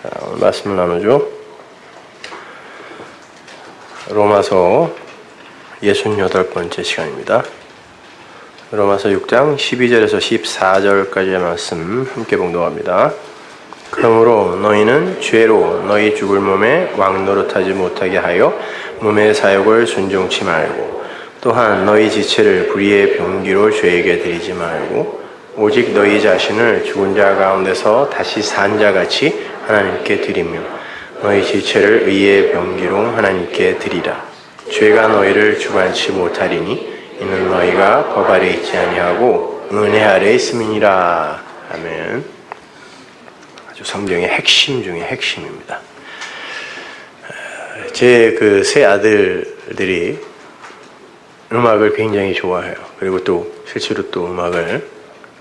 오늘 말씀을 나누죠. 로마서 68번째 시간입니다. 로마서 6장 12절에서 14절까지의 말씀 함께 봉독합니다. 그러므로 너희는 죄로 너희 죽을 몸에 왕노릇하지 못하게 하여 몸의 사욕을 순종치 말고, 또한 너희 지체를 불의의 병기로 죄에게 드리지 말고, 오직 너희 자신을 죽은 자 가운데서 다시 산 자같이 하나님께 드리며 너희 지체를 의의 병기로 하나님께 드리라. 죄가 너희를 주관치 못하리니 이는 너희가 법 아래 있지 아니하고 은혜 아래 있음이니라. 아멘. 아주 성경의 핵심 중에 핵심입니다. 제 그 세 아들들이 음악을 굉장히 좋아해요. 그리고 또 실제로 또 음악을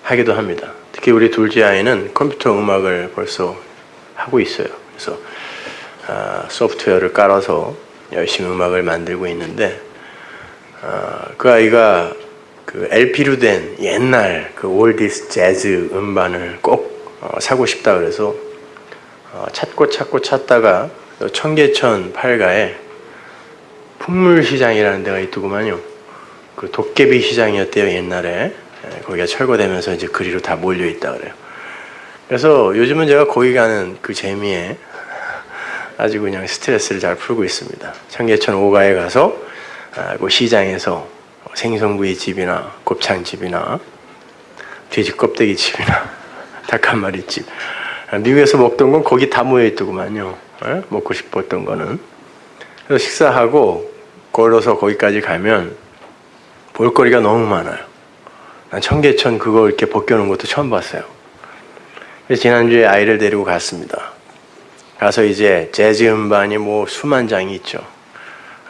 하기도 합니다. 특히 우리 둘째 아이는 컴퓨터 음악을 벌써 하고 있어요. 그래서 소프트웨어를 깔아서 열심히 음악을 만들고 있는데, 그 아이가 그 LP로 된 옛날 그 올디스 재즈 음반을 꼭 사고 싶다 그래서 찾다가 청계천 팔가에 풍물시장이라는 데가 있더구만요. 그 도깨비 시장이었대요, 옛날에. 거기가 철거되면서 이제 그리로 다 몰려 있다 그래요. 그래서 요즘은 제가 거기 가는 그 재미에 아주 그냥 스트레스를 잘 풀고 있습니다. 청계천 5가에 가서 그 시장에서 생선구이 집이나 곱창집이나 돼지 껍데기 집이나 닭 한 마리 집, 미국에서 먹던 건 거기 다 모여 있더구만요. 먹고 싶었던 거는. 그래서 식사하고 걸어서 거기까지 가면 볼거리가 너무 많아요. 난 청계천 그거 이렇게 벗겨놓은 것도 처음 봤어요. 그래서 지난주에 아이를 데리고 갔습니다. 가서 이제 재즈 음반이 뭐 수만 장이 있죠.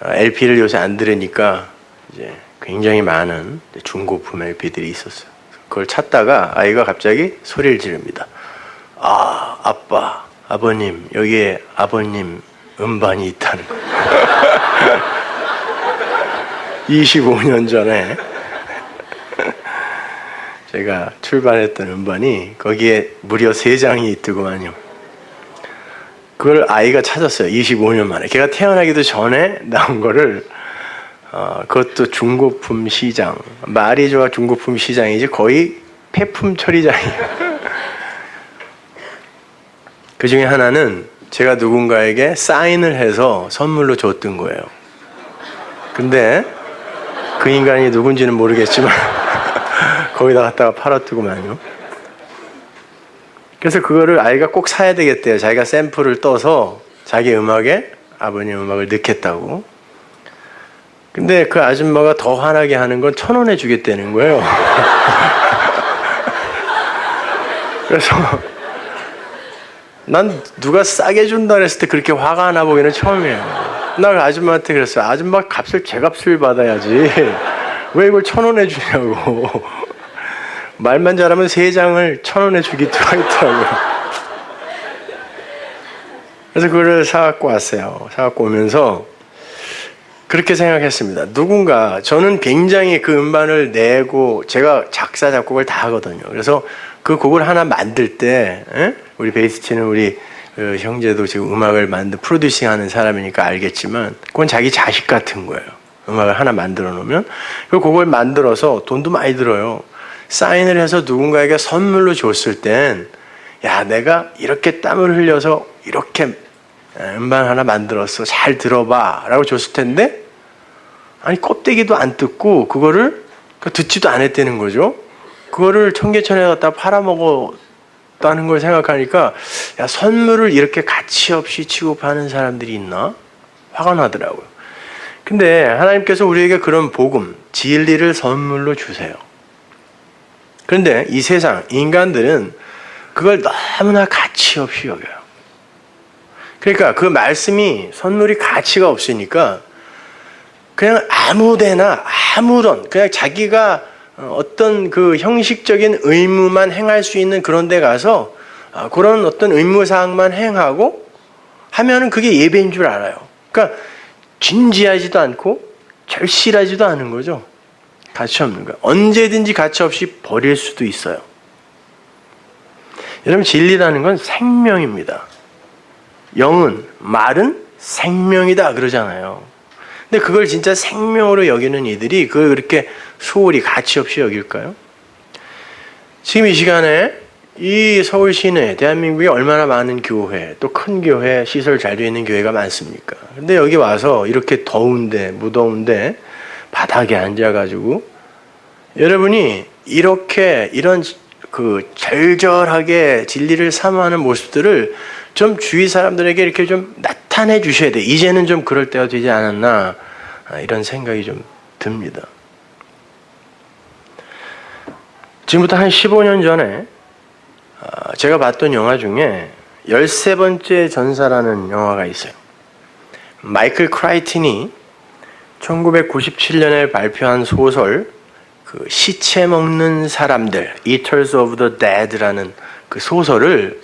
LP를 요새 안 들으니까 이제 굉장히 많은 중고품 LP들이 있었어요. 그걸 찾다가 아이가 갑자기 소리를 지릅니다. 아, 아빠, 아버님, 여기에 아버님 음반이 있다는 거예요. 25년 전에 제가 출발했던 음반이 거기에 무려 3장이 있더구만요. 그걸 아이가 찾았어요. 25년 만에. 걔가 태어나기도 전에 나온 거를, 그것도 중고품 시장. 말이 좋아 중고품 시장이지 거의 폐품 처리장이에요. 그 중에 하나는 제가 누군가에게 사인을 해서 선물로 줬던 거예요. 근데 그 인간이 누군지는 모르겠지만 거기다 갖다가 팔았더구만요. 그래서 그거를 아이가 꼭 사야 되겠대요. 자기가 샘플을 떠서 자기 음악에 아버님 음악을 넣겠다고. 근데 그 아줌마가 더 화나게 하는 건 1,000원에 주겠다는 거예요. 그래서 난 누가 싸게 준다 그랬을 때 그렇게 화가 나 보기는 처음이에요. 나 그 아줌마한테 그랬어요. 아줌마 값을 제 값을 받아야지. 왜 이걸 1,000원에 주냐고. 말만 잘하면 3장을 1,000원에 주기도 하겠더라고요. 그래서 그걸 사갖고 왔어요. 사갖고 오면서 그렇게 생각했습니다. 누군가, 저는 굉장히 그 음반을 내고 제가 작사 작곡을 다 하거든요. 그래서 그 곡을 하나 만들 때, 우리 베이스 치는 우리 형제도 지금 음악을 프로듀싱 하는 사람이니까 알겠지만 그건 자기 자식 같은 거예요. 음악을 하나 만들어 놓으면 그 곡을 만들어서 돈도 많이 들어요. 사인을 해서 누군가에게 선물로 줬을 땐, 야, 내가 이렇게 땀을 흘려서 이렇게 음반 하나 만들었어, 잘 들어봐 라고 줬을 텐데, 아니 껍데기도 안 뜯고 그거를 듣지도 않았다는 거죠. 그거를 청계천에 갖다 팔아먹었다는 걸 생각하니까, 야, 선물을 이렇게 가치 없이 취급하는 사람들이 있나? 화가 나더라고요. 근데 하나님께서 우리에게 그런 복음, 진리를 선물로 주세요. 그런데 이 세상 인간들은 그걸 너무나 가치 없이 여겨요. 그러니까 그 말씀이, 선물이 가치가 없으니까 그냥 아무데나 아무런, 그냥 자기가 어떤 그 형식적인 의무만 행할 수 있는 그런 데 가서 그런 어떤 의무사항만 행하고 하면은 그게 예배인 줄 알아요. 그러니까 진지하지도 않고 절실하지도 않은 거죠. 가치 없는 거예요. 언제든지 가치 없이 버릴 수도 있어요. 여러분, 진리라는 건 생명입니다. 영은, 말은 생명이다 그러잖아요. 근데 그걸 진짜 생명으로 여기는 이들이 그걸 그렇게 소홀히 가치 없이 여길까요? 지금 이 시간에 이 서울 시내, 대한민국에 얼마나 많은 교회, 또 큰 교회, 시설 잘 되어 있는 교회가 많습니까? 근데 여기 와서 이렇게 더운데, 무더운데 바닥에 앉아가지고 여러분이 이렇게 이런 그 절절하게 진리를 사모하는 모습들을 좀 주위 사람들에게 이렇게 좀 나타내 주셔야 돼. 이제는 좀 그럴 때가 되지 않았나, 이런 생각이 좀 듭니다. 지금부터 한 15년 전에 제가 봤던 영화 중에 13번째 전사라는 영화가 있어요. 마이클 크라이튼이 1997년에 발표한 소설 그 시체 먹는 사람들, Eaters of the Dead라는 그 소설을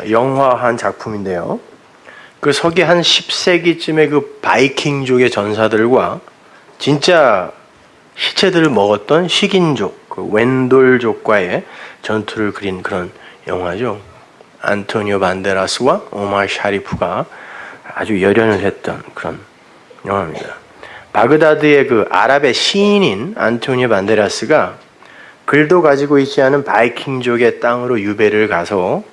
영화한 작품인데요. 그 서기 한 10세기쯤에 그 바이킹족의 전사들과 진짜 시체들을 먹었던 식인족, 그 웬돌족과의 전투를 그린 그런 영화죠. 안토니오 반데라스와 오마르 샤리프가 아주 열연을 했던 그런 영화입니다. 바그다드의 그 아랍의 시인인 안토니오 반데라스가 글도 가지고 있지 않은 바이킹족의 땅으로 유배를 가서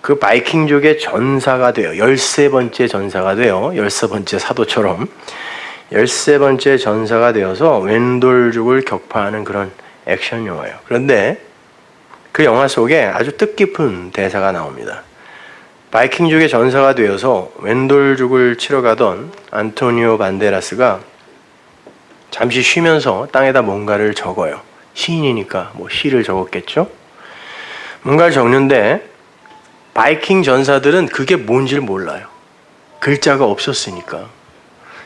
그 바이킹족의 전사가 돼요. 13번째 전사가 돼요. 13번째 사도처럼 13번째 전사가 되어서 웬돌족을 격파하는 그런 액션 영화예요. 그런데 그 영화 속에 아주 뜻깊은 대사가 나옵니다. 바이킹족의 전사가 되어서 웬돌족을 치러 가던 안토니오 반데라스가 잠시 쉬면서 땅에다 뭔가를 적어요. 시인이니까 뭐 시를 적었겠죠? 뭔가를 적는데 바이킹 전사들은 그게 뭔지를 몰라요. 글자가 없었으니까.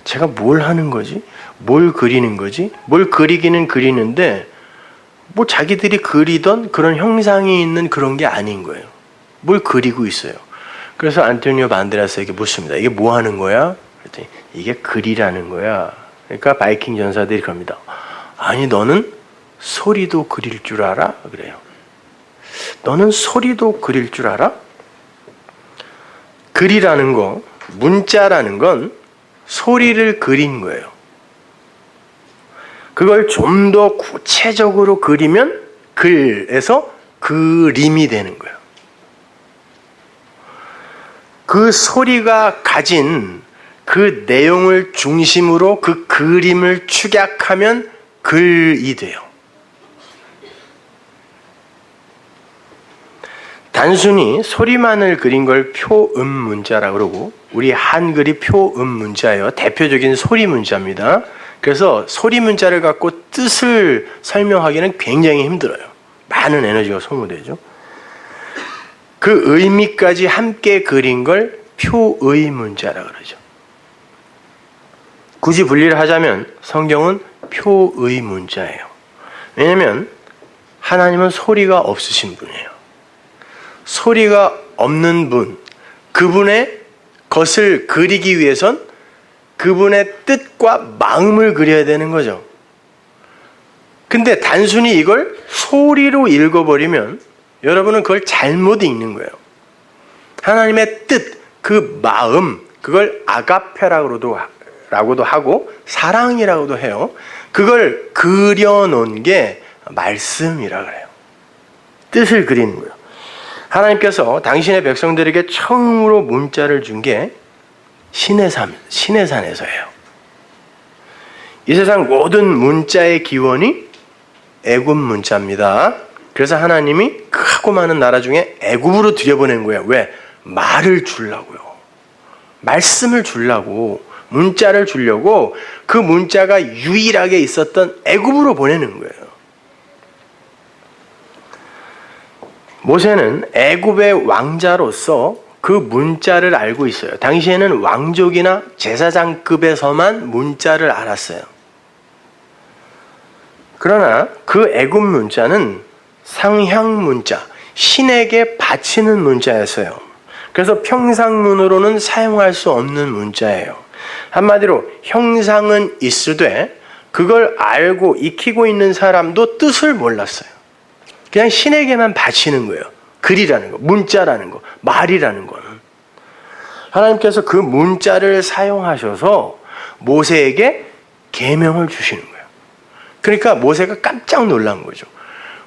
제가 뭘 하는 거지? 뭘 그리는 거지? 뭘 그리기는 그리는데 뭐 자기들이 그리던 그런 형상이 있는 그런 게 아닌 거예요. 뭘 그리고 있어요. 그래서 안토니오 반데라스에게 묻습니다. 이게 뭐 하는 거야? 그랬더니 이게 글이라는 거야. 그러니까 바이킹 전사들이 그럽니다. 아니 너는 소리도 그릴 줄 알아? 그래요. 너는 소리도 그릴 줄 알아? 글이라는 거, 문자라는 건 소리를 그린 거예요. 그걸 좀 더 구체적으로 그리면 글에서 그림이 되는 거예요. 그 소리가 가진 그 내용을 중심으로 그 그림을 축약하면 글이 돼요. 단순히 소리만을 그린 걸 표음 문자라고 그러고 우리 한글이 표음 문자예요. 대표적인 소리 문자입니다. 그래서 소리 문자를 갖고 뜻을 설명하기는 굉장히 힘들어요. 많은 에너지가 소모되죠. 그 의미까지 함께 그린 걸 표의 문자라고 그러죠. 굳이 분리를 하자면 성경은 표의 문자예요. 왜냐하면 하나님은 소리가 없으신 분이에요. 소리가 없는 분, 그분의 것을 그리기 위해선 그분의 뜻과 마음을 그려야 되는 거죠. 근데 단순히 이걸 소리로 읽어버리면 여러분은 그걸 잘못 읽는 거예요. 하나님의 뜻, 그 마음, 그걸 아가페라고도 하고 사랑이라고도 해요. 그걸 그려놓은 게 말씀이라 그래요. 뜻을 그리는 거예요. 하나님께서 당신의 백성들에게 처음으로 문자를 준 게 시내산에서예요. 이 세상 모든 문자의 기원이 애굽 문자입니다. 그래서 하나님이 크고 많은 나라 중에 애굽으로 들여보낸 거예요. 왜? 말을 주려고요. 말씀을 주려고, 문자를 주려고 그 문자가 유일하게 있었던 애굽으로 보내는 거예요. 모세는 애굽의 왕자로서 그 문자를 알고 있어요. 당시에는 왕족이나 제사장급에서만 문자를 알았어요. 그러나 그 애굽 문자는 상향 문자, 신에게 바치는 문자였어요. 그래서 평상문으로는 사용할 수 없는 문자예요. 한마디로 형상은 있으되 그걸 알고 익히고 있는 사람도 뜻을 몰랐어요. 그냥 신에게만 바치는 거예요. 글이라는 거, 문자라는 거, 말이라는 거는. 하나님께서 그 문자를 사용하셔서 모세에게 계명을 주시는 거예요. 그러니까 모세가 깜짝 놀란 거죠.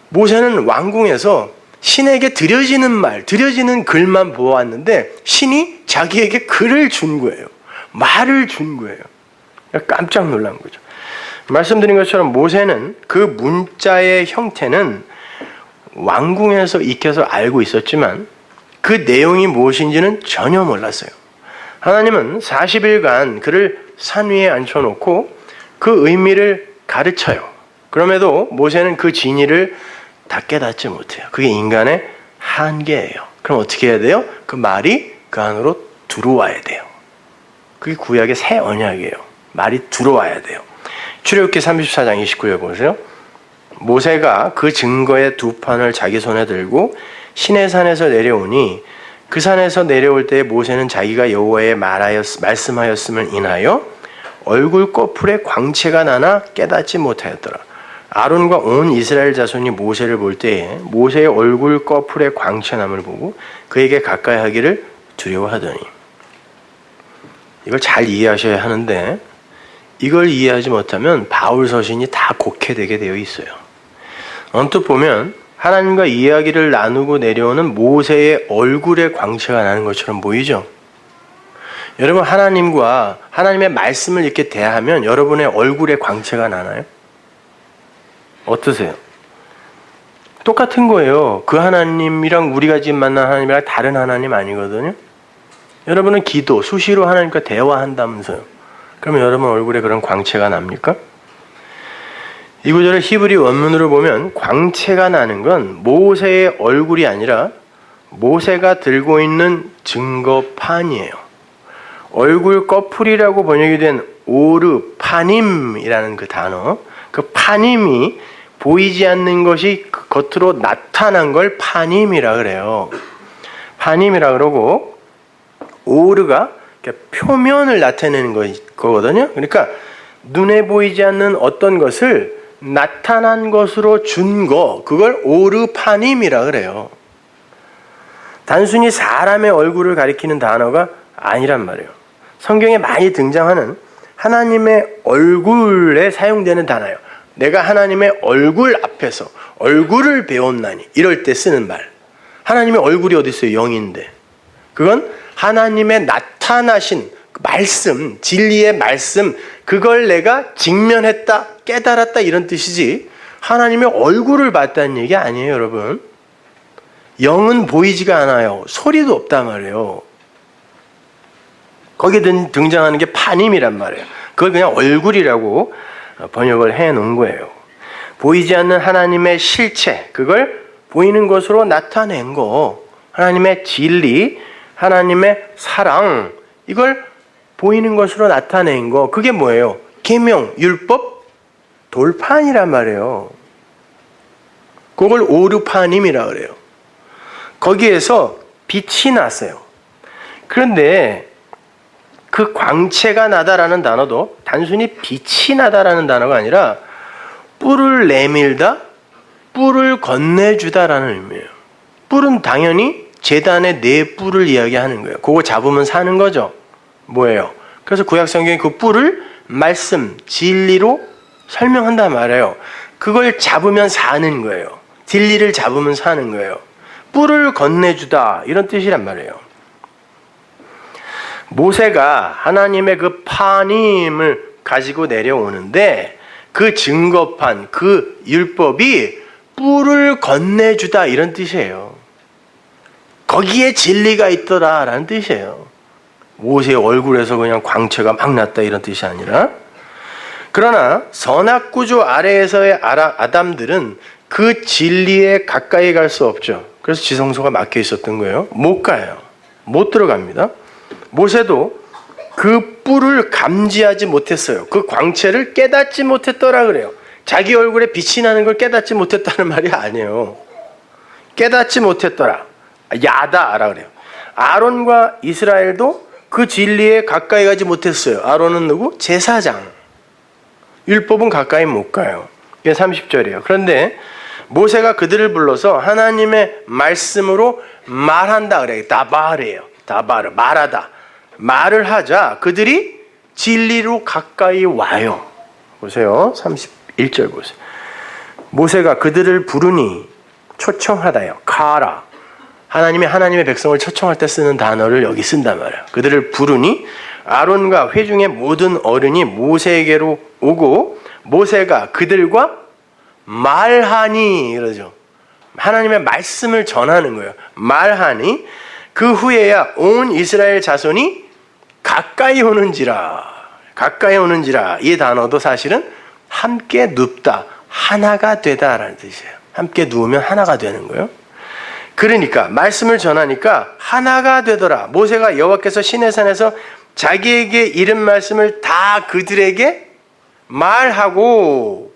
모세는 왕궁에서 신에게 드려지는 글만 보았는데 신이 자기에게 글을 준 거예요. 말을 준 거예요. 깜짝 놀란 거죠. 말씀드린 것처럼 모세는 그 문자의 형태는 왕궁에서 익혀서 알고 있었지만 그 내용이 무엇인지는 전혀 몰랐어요. 하나님은 40일간 그를 산 위에 앉혀놓고 그 의미를 가르쳐요. 그럼에도 모세는 그 진리를 다 깨닫지 못해요. 그게 인간의 한계예요. 그럼 어떻게 해야 돼요? 그 말이 그 안으로 들어와야 돼요. 그게 구약의 새 언약이에요. 말이 들어와야 돼요. 출애굽기 34장 29절 보세요. 모세가 그 증거의 두 판을 자기 손에 들고 시내산에서 내려오니 그 산에서 내려올 때 모세는 자기가 여호와의 말씀하였음을 인하여 얼굴 꺼풀에 광채가 나나 깨닫지 못하였더라. 아론과 온 이스라엘 자손이 모세를 볼 때에 모세의 얼굴 꺼풀에 광채남을 보고 그에게 가까이 하기를 두려워하더니. 이걸 잘 이해하셔야 하는데 이걸 이해하지 못하면 바울 서신이 다 곡해되게 되어 있어요. 언뜻 보면 하나님과 이야기를 나누고 내려오는 모세의 얼굴에 광채가 나는 것처럼 보이죠? 여러분, 하나님과 하나님의 말씀을 이렇게 대하면 여러분의 얼굴에 광채가 나나요? 어떠세요? 똑같은 거예요. 그 하나님이랑 우리가 지금 만난 하나님이랑 다른 하나님 아니거든요. 여러분은 수시로 하나님과 대화한다면서요. 그러면 여러분 얼굴에 그런 광채가 납니까? 이 구절을 히브리 원문으로 보면 광채가 나는 건 모세의 얼굴이 아니라 모세가 들고 있는 증거판이에요. 얼굴 꺼풀이라고 번역이 된 오르 파님이라는 그 단어, 그 파님이 보이지 않는 것이 겉으로 나타난 걸 파님이라 그래요. 파님이라 그러고 오르가 표면을 나타내는 거거든요. 그러니까 눈에 보이지 않는 어떤 것을 나타난 것으로 준 거, 그걸 오르파님이라 그래요. 단순히 사람의 얼굴을 가리키는 단어가 아니란 말이에요. 성경에 많이 등장하는 하나님의 얼굴에 사용되는 단어예요. 내가 하나님의 얼굴 앞에서 얼굴을 배웠나니 이럴 때 쓰는 말. 하나님의 얼굴이 어디 있어요? 영인데. 그건 하나님의 나타나신 말씀, 진리의 말씀, 그걸 내가 직면했다, 깨달았다 이런 뜻이지 하나님의 얼굴을 봤다는 얘기 아니에요, 여러분. 영은 보이지가 않아요. 소리도 없단 말이에요. 거기에 등장하는 게 파님이란 말이에요. 그걸 그냥 얼굴이라고 번역을 해놓은 거예요. 보이지 않는 하나님의 실체, 그걸 보이는 것으로 나타낸 거, 하나님의 진리, 하나님의 사랑, 이걸 보이는 것으로 나타낸 거, 그게 뭐예요? 계명, 율법, 돌판이란 말이에요. 그걸 오르파님이라 그래요. 거기에서 빛이 났어요. 그런데 그 광채가 나다라는 단어도 단순히 빛이 나다라는 단어가 아니라 뿔을 내밀다, 뿔을 건네주다라는 의미예요. 뿔은 당연히 제단의 네 뿔을 이야기하는 거예요. 그거 잡으면 사는 거죠. 뭐예요? 그래서 구약 성경에 그 뿔을 말씀, 진리로 설명한단 말이에요. 그걸 잡으면 사는 거예요. 진리를 잡으면 사는 거예요. 뿔을 건네주다 이런 뜻이란 말이에요. 모세가 하나님의 그 파님을 가지고 내려오는데 그 증거판, 그 율법이 뿔을 건네주다 이런 뜻이에요. 거기에 진리가 있더라라는 뜻이에요. 모세의 얼굴에서 그냥 광채가 막 났다 이런 뜻이 아니라. 그러나 선악구조 아래에서의 아담들은 그 진리에 가까이 갈 수 없죠. 그래서 지성소가 막혀 있었던 거예요. 못 가요. 못 들어갑니다. 모세도 그 뿔을 감지하지 못했어요. 그 광채를 깨닫지 못했더라 그래요. 자기 얼굴에 빛이 나는 걸 깨닫지 못했다는 말이 아니에요. 깨닫지 못했더라. 야다라 그래요. 아론과 이스라엘도 그 진리에 가까이 가지 못했어요. 아론은 누구? 제사장. 율법은 가까이 못 가요. 이게 30절이에요. 그런데 모세가 그들을 불러서 하나님의 말씀으로 말한다 그래요. 다바르예요. 다바르, 말하다. 말을 하자 그들이 진리로 가까이 와요. 보세요. 31절 보세요. 모세가 그들을 부르니 초청하다요. 카라. 하나님의 백성을 초청할 때 쓰는 단어를 여기 쓴단 말이에요. 그들을 부르니 아론과 회중의 모든 어른이 모세에게로 오고 모세가 그들과 말하니 이러죠. 하나님의 말씀을 전하는 거예요. 말하니 그 후에야 온 이스라엘 자손이 가까이 오는지라. 가까이 오는지라. 이 단어도 사실은 함께 눕다, 하나가 되다라는 뜻이에요. 함께 누우면 하나가 되는 거예요. 그러니까 말씀을 전하니까 하나가 되더라. 모세가 여호와께서 시내산에서 자기에게 이른 말씀을 다 그들에게 말하고,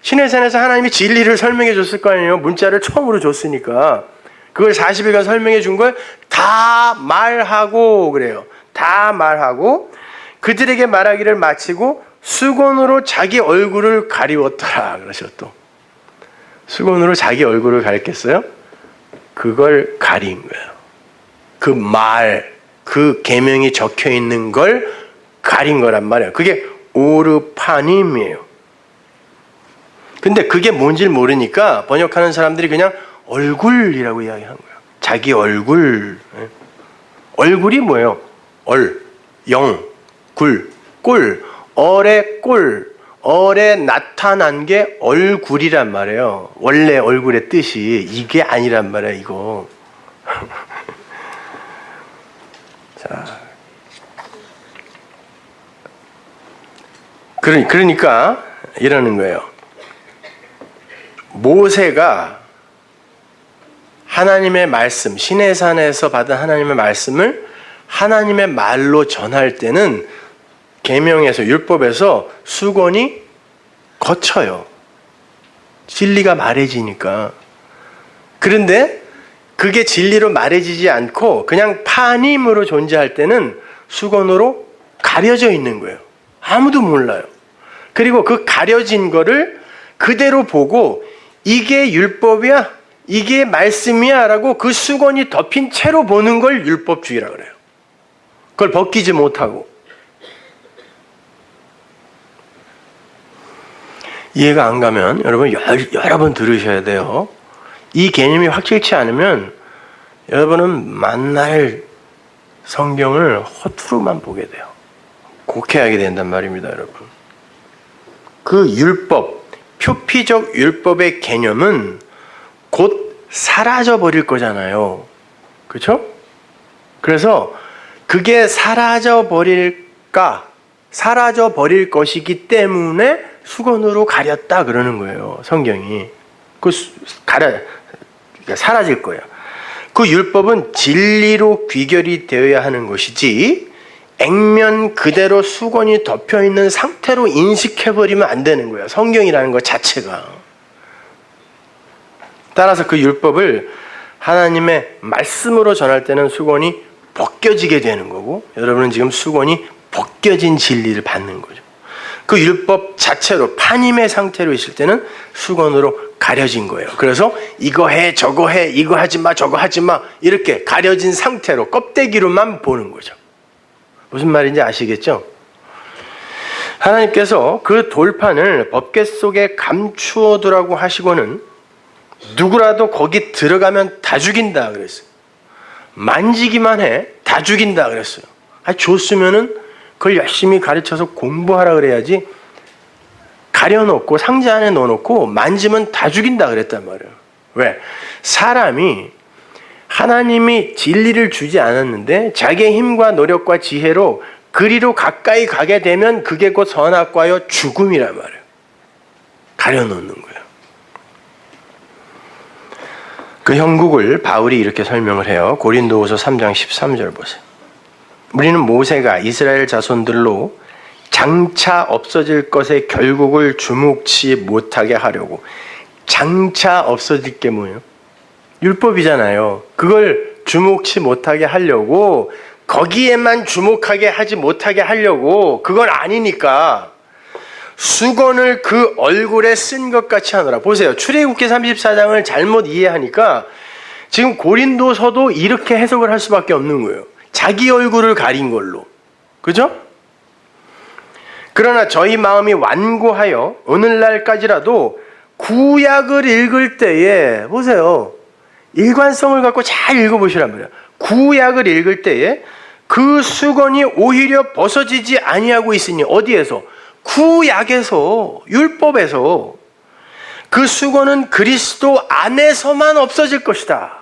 시내산에서 하나님이 진리를 설명해 줬을 거 아니에요. 문자를 처음으로 줬으니까 그걸 40일간 설명해 준 걸 다 말하고 그래요. 다 말하고 그들에게 말하기를 마치고 수건으로 자기 얼굴을 가리웠더라. 그러죠. 또 수건으로 자기 얼굴을 가렸겠어요? 그걸 가린 거예요. 그 말, 그 계명이 적혀 있는 걸 가린 거란 말이에요. 그게 오르파님이에요. 근데 그게 뭔지를 모르니까 번역하는 사람들이 그냥 얼굴이라고 이야기한 거예요. 자기 얼굴. 얼굴이 뭐예요? 얼, 영, 굴, 꼴. 얼의 꼴. 얼에 나타난 게 얼굴이란 말이에요. 원래 얼굴의 뜻이 이게 아니란 말이에요, 이거. 자. 그러니까 이러는 거예요. 모세가 하나님의 말씀, 시내산에서 받은 하나님의 말씀을 하나님의 말로 전할 때는 계명에서, 율법에서 수건이 거쳐요. 진리가 말해지니까. 그런데 그게 진리로 말해지지 않고 그냥 파님으로 존재할 때는 수건으로 가려져 있는 거예요. 아무도 몰라요. 그리고 그 가려진 거를 그대로 보고 이게 율법이야? 이게 말씀이야? 라고 그 수건이 덮인 채로 보는 걸 율법주의라고 그래요. 그걸 벗기지 못하고. 이해가 안 가면 여러분 여러 번 들으셔야 돼요. 이 개념이 확실치 않으면 여러분은 만날 성경을 허투루만 보게 돼요. 곡해하게 된단 말입니다, 여러분. 그 율법, 표피적 율법의 개념은 곧 사라져 버릴 거잖아요. 그렇죠? 그래서 그게 사라져 버릴 것이기 때문에 수건으로 가렸다 그러는 거예요, 성경이. 그러니까 사라질 거예요. 그 율법은 진리로 귀결이 되어야 하는 것이지 액면 그대로 수건이 덮여 있는 상태로 인식해버리면 안 되는 거예요, 성경이라는 것 자체가. 따라서 그 율법을 하나님의 말씀으로 전할 때는 수건이 벗겨지게 되는 거고, 여러분은 지금 수건이 벗겨진 진리를 받는 거죠. 그 율법 자체로 파님의 상태로 있을 때는 수건으로 가려진 거예요. 그래서 이거 해, 저거 해, 이거 하지 마, 저거 하지 마, 이렇게 가려진 상태로 껍데기로만 보는 거죠. 무슨 말인지 아시겠죠? 하나님께서 그 돌판을 법궤 속에 감추어 두라고 하시고는 누구라도 거기 들어가면 다 죽인다 그랬어요. 만지기만 해, 다 죽인다 그랬어요. 줬으면은 그걸 열심히 가르쳐서 공부하라 그래야지, 가려놓고 상자 안에 넣어놓고 만지면 다 죽인다 그랬단 말이에요. 왜? 사람이 하나님이 진리를 주지 않았는데 자기의 힘과 노력과 지혜로 그리로 가까이 가게 되면 그게 곧 선악과요 죽음이란 말이에요. 가려놓는 거예요. 그 형국을 바울이 이렇게 설명을 해요. 고린도후서 3장 13절 보세요. 우리는 모세가 이스라엘 자손들로 장차 없어질 것의 결국을 주목치 못하게 하려고. 장차 없어질 게 뭐예요? 율법이잖아요. 그걸 주목치 못하게 하려고, 거기에만 주목하게 하지 못하게 하려고, 그건 아니니까 수건을 그 얼굴에 쓴 것 같이 하노라. 보세요. 출애굽기 34장을 잘못 이해하니까 지금 고린도서도 이렇게 해석을 할 수밖에 없는 거예요. 자기 얼굴을 가린 걸로. 그죠? 그러나 저희 마음이 완고하여 오늘날까지라도 구약을 읽을 때에, 보세요. 일관성을 갖고 잘 읽어보시란 말이에요. 구약을 읽을 때에 그 수건이 오히려 벗어지지 아니하고 있으니, 어디에서? 구약에서, 율법에서. 그 수건은 그리스도 안에서만 없어질 것이다.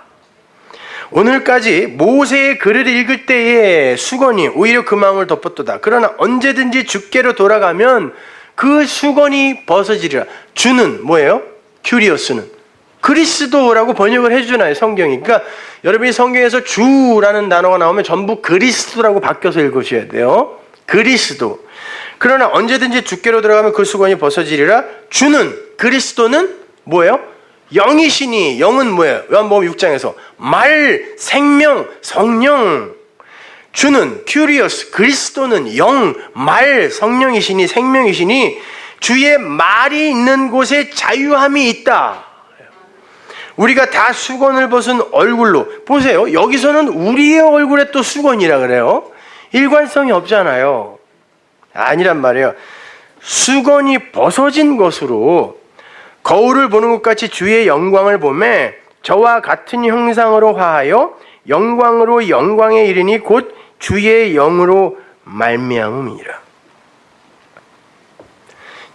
오늘까지 모세의 글을 읽을 때에 수건이 오히려 그 마음을 덮었도다. 그러나 언제든지 주께로 돌아가면 그 수건이 벗어지리라. 주는 뭐예요? 큐리오스는 그리스도라고 번역을 해주잖아요, 성경이. 그러니까 여러분이 성경에서 주라는 단어가 나오면 전부 그리스도라고 바뀌어서 읽으셔야 돼요. 그리스도. 그러나 언제든지 주께로 들어가면 그 수건이 벗어지리라. 주는, 그리스도는 뭐예요? 영이시니, 영은 뭐예요? 요한복음 6장에서 말, 생명, 성령. 주는 큐리오스, 그리스도는 영, 말, 성령이시니, 생명이시니 주의 말이 있는 곳에 자유함이 있다. 우리가 다 수건을 벗은 얼굴로. 보세요. 여기서는 우리의 얼굴에 또 수건이라 그래요. 일관성이 없잖아요. 아니란 말이에요. 수건이 벗어진 것으로 거울을 보는 것 같이 주의 영광을 보매 저와 같은 형상으로 화하여 영광으로 영광에 이르니 곧 주의 영으로 말미암음이라.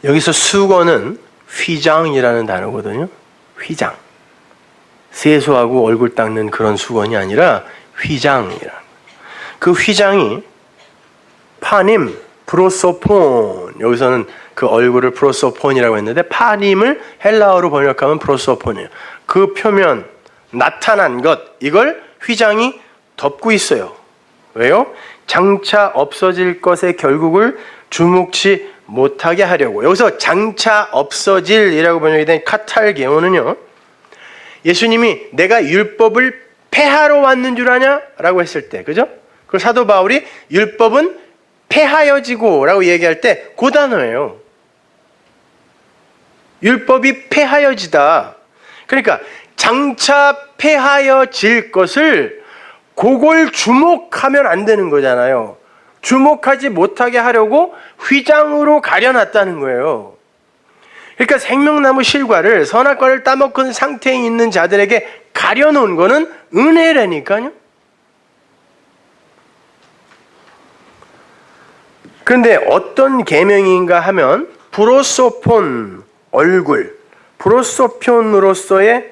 여기서 수건은 휘장이라는 단어거든요. 휘장. 세수하고 얼굴 닦는 그런 수건이 아니라 휘장이라. 그 휘장이 파님, 프로소폰. 여기서는 그 얼굴을 프로소폰이라고 했는데 파님을 헬라어로 번역하면 프로소폰이에요. 그 표면, 나타난 것, 이걸 휘장이 덮고 있어요. 왜요? 장차 없어질 것의 결국을 주목치 못하게 하려고. 여기서 장차 없어질이라고 번역이 된 카탈게오는요, 예수님이 내가 율법을 폐하러 왔는 줄 아냐? 라고 했을 때, 그죠? 그 사도 바울이 율법은 폐하여지고 라고 얘기할 때 그 단어예요. 율법이 폐하여지다. 그러니까 장차 폐하여질 것을 그걸 주목하면 안 되는 거잖아요. 주목하지 못하게 하려고 휘장으로 가려놨다는 거예요. 그러니까 생명나무 실과를, 선악과를 따먹은 상태에 있는 자들에게 가려놓은 거는 은혜라니까요. 그런데 어떤 계명인가 하면 프로소폰, 얼굴, 프로소폰으로서의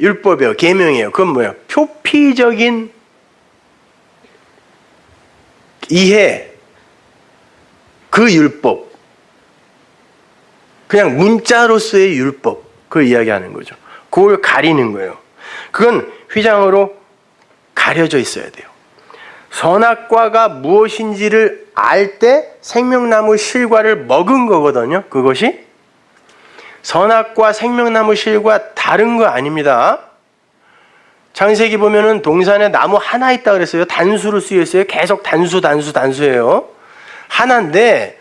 율법이에요. 계명이에요. 그건 뭐예요? 표피적인 이해, 그 율법, 그냥 문자로서의 율법, 그걸 이야기하는 거죠. 그걸 가리는 거예요. 그건 휘장으로 가려져 있어야 돼요. 선악과가 무엇인지를 알 때 생명나무 실과를 먹은 거거든요. 그것이 선악과 생명나무 실과 다른 거 아닙니다. 창세기 보면은 동산에 나무 하나 있다 그랬어요. 단수로 쓰여 있어요. 계속 단수예요. 하나인데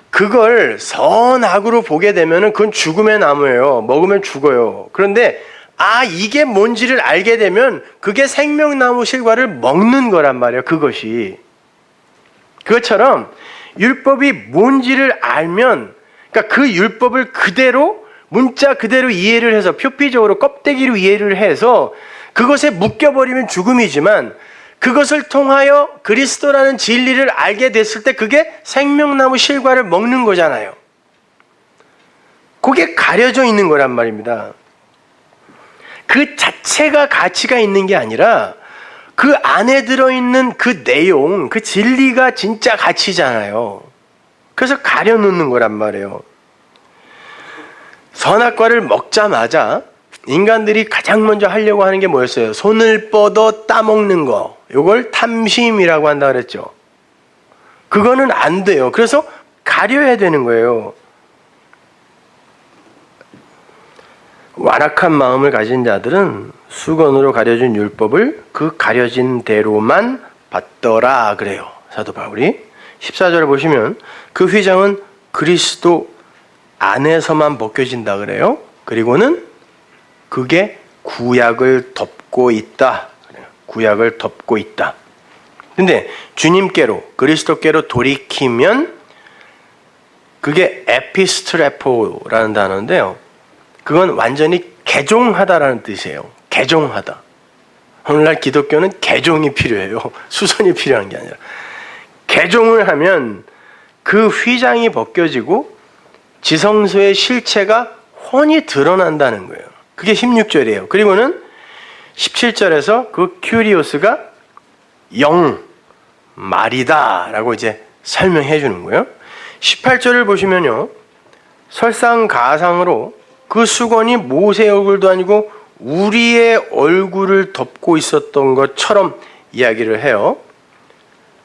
그걸 선악으로 보게 되면은 그건 죽음의 나무예요. 먹으면 죽어요. 그런데 이게 뭔지를 알게 되면 그게 생명나무 실과를 먹는 거란 말이에요. 그것이. 그것처럼 율법이 뭔지를 알면, 그러니까 그 율법을 그대로, 문자 그대로 이해를 해서, 표피적으로 껍데기로 이해를 해서 그것에 묶여버리면 죽음이지만, 그것을 통하여 그리스도라는 진리를 알게 됐을 때 그게 생명나무 실과를 먹는 거잖아요. 그게 가려져 있는 거란 말입니다. 그 자체가 가치가 있는 게 아니라 그 안에 들어있는 그 내용, 그 진리가 진짜 가치잖아요. 그래서 가려놓는 거란 말이에요. 선악과를 먹자마자 인간들이 가장 먼저 하려고 하는 게 뭐였어요? 손을 뻗어 따먹는 거. 이걸 탐심이라고 한다 그랬죠. 그거는 안 돼요. 그래서 가려야 되는 거예요. 완악한 마음을 가진 자들은 수건으로 가려진 율법을 그 가려진 대로만 받더라 그래요. 사도 바울이. 14절에 보시면 그 휘장은 그리스도 안에서만 벗겨진다 그래요. 그리고는 그게 구약을 덮고 있다. 구약을 덮고 있다. 근데 주님께로, 그리스도께로 돌이키면 그게 에피스트레포라는 단어인데요. 그건 완전히 개종하다라는 뜻이에요. 개종하다. 오늘날 기독교는 개종이 필요해요. 수선이 필요한 게 아니라. 개종을 하면 그 휘장이 벗겨지고 지성소의 실체가 훤히 드러난다는 거예요. 그게 16절이에요. 그리고는 17절에서 그 큐리오스가 영, 말이다 라고 이제 설명해 주는 거예요. 18절을 보시면요. 설상가상으로 그 수건이 모세의 얼굴도 아니고 우리의 얼굴을 덮고 있었던 것처럼 이야기를 해요.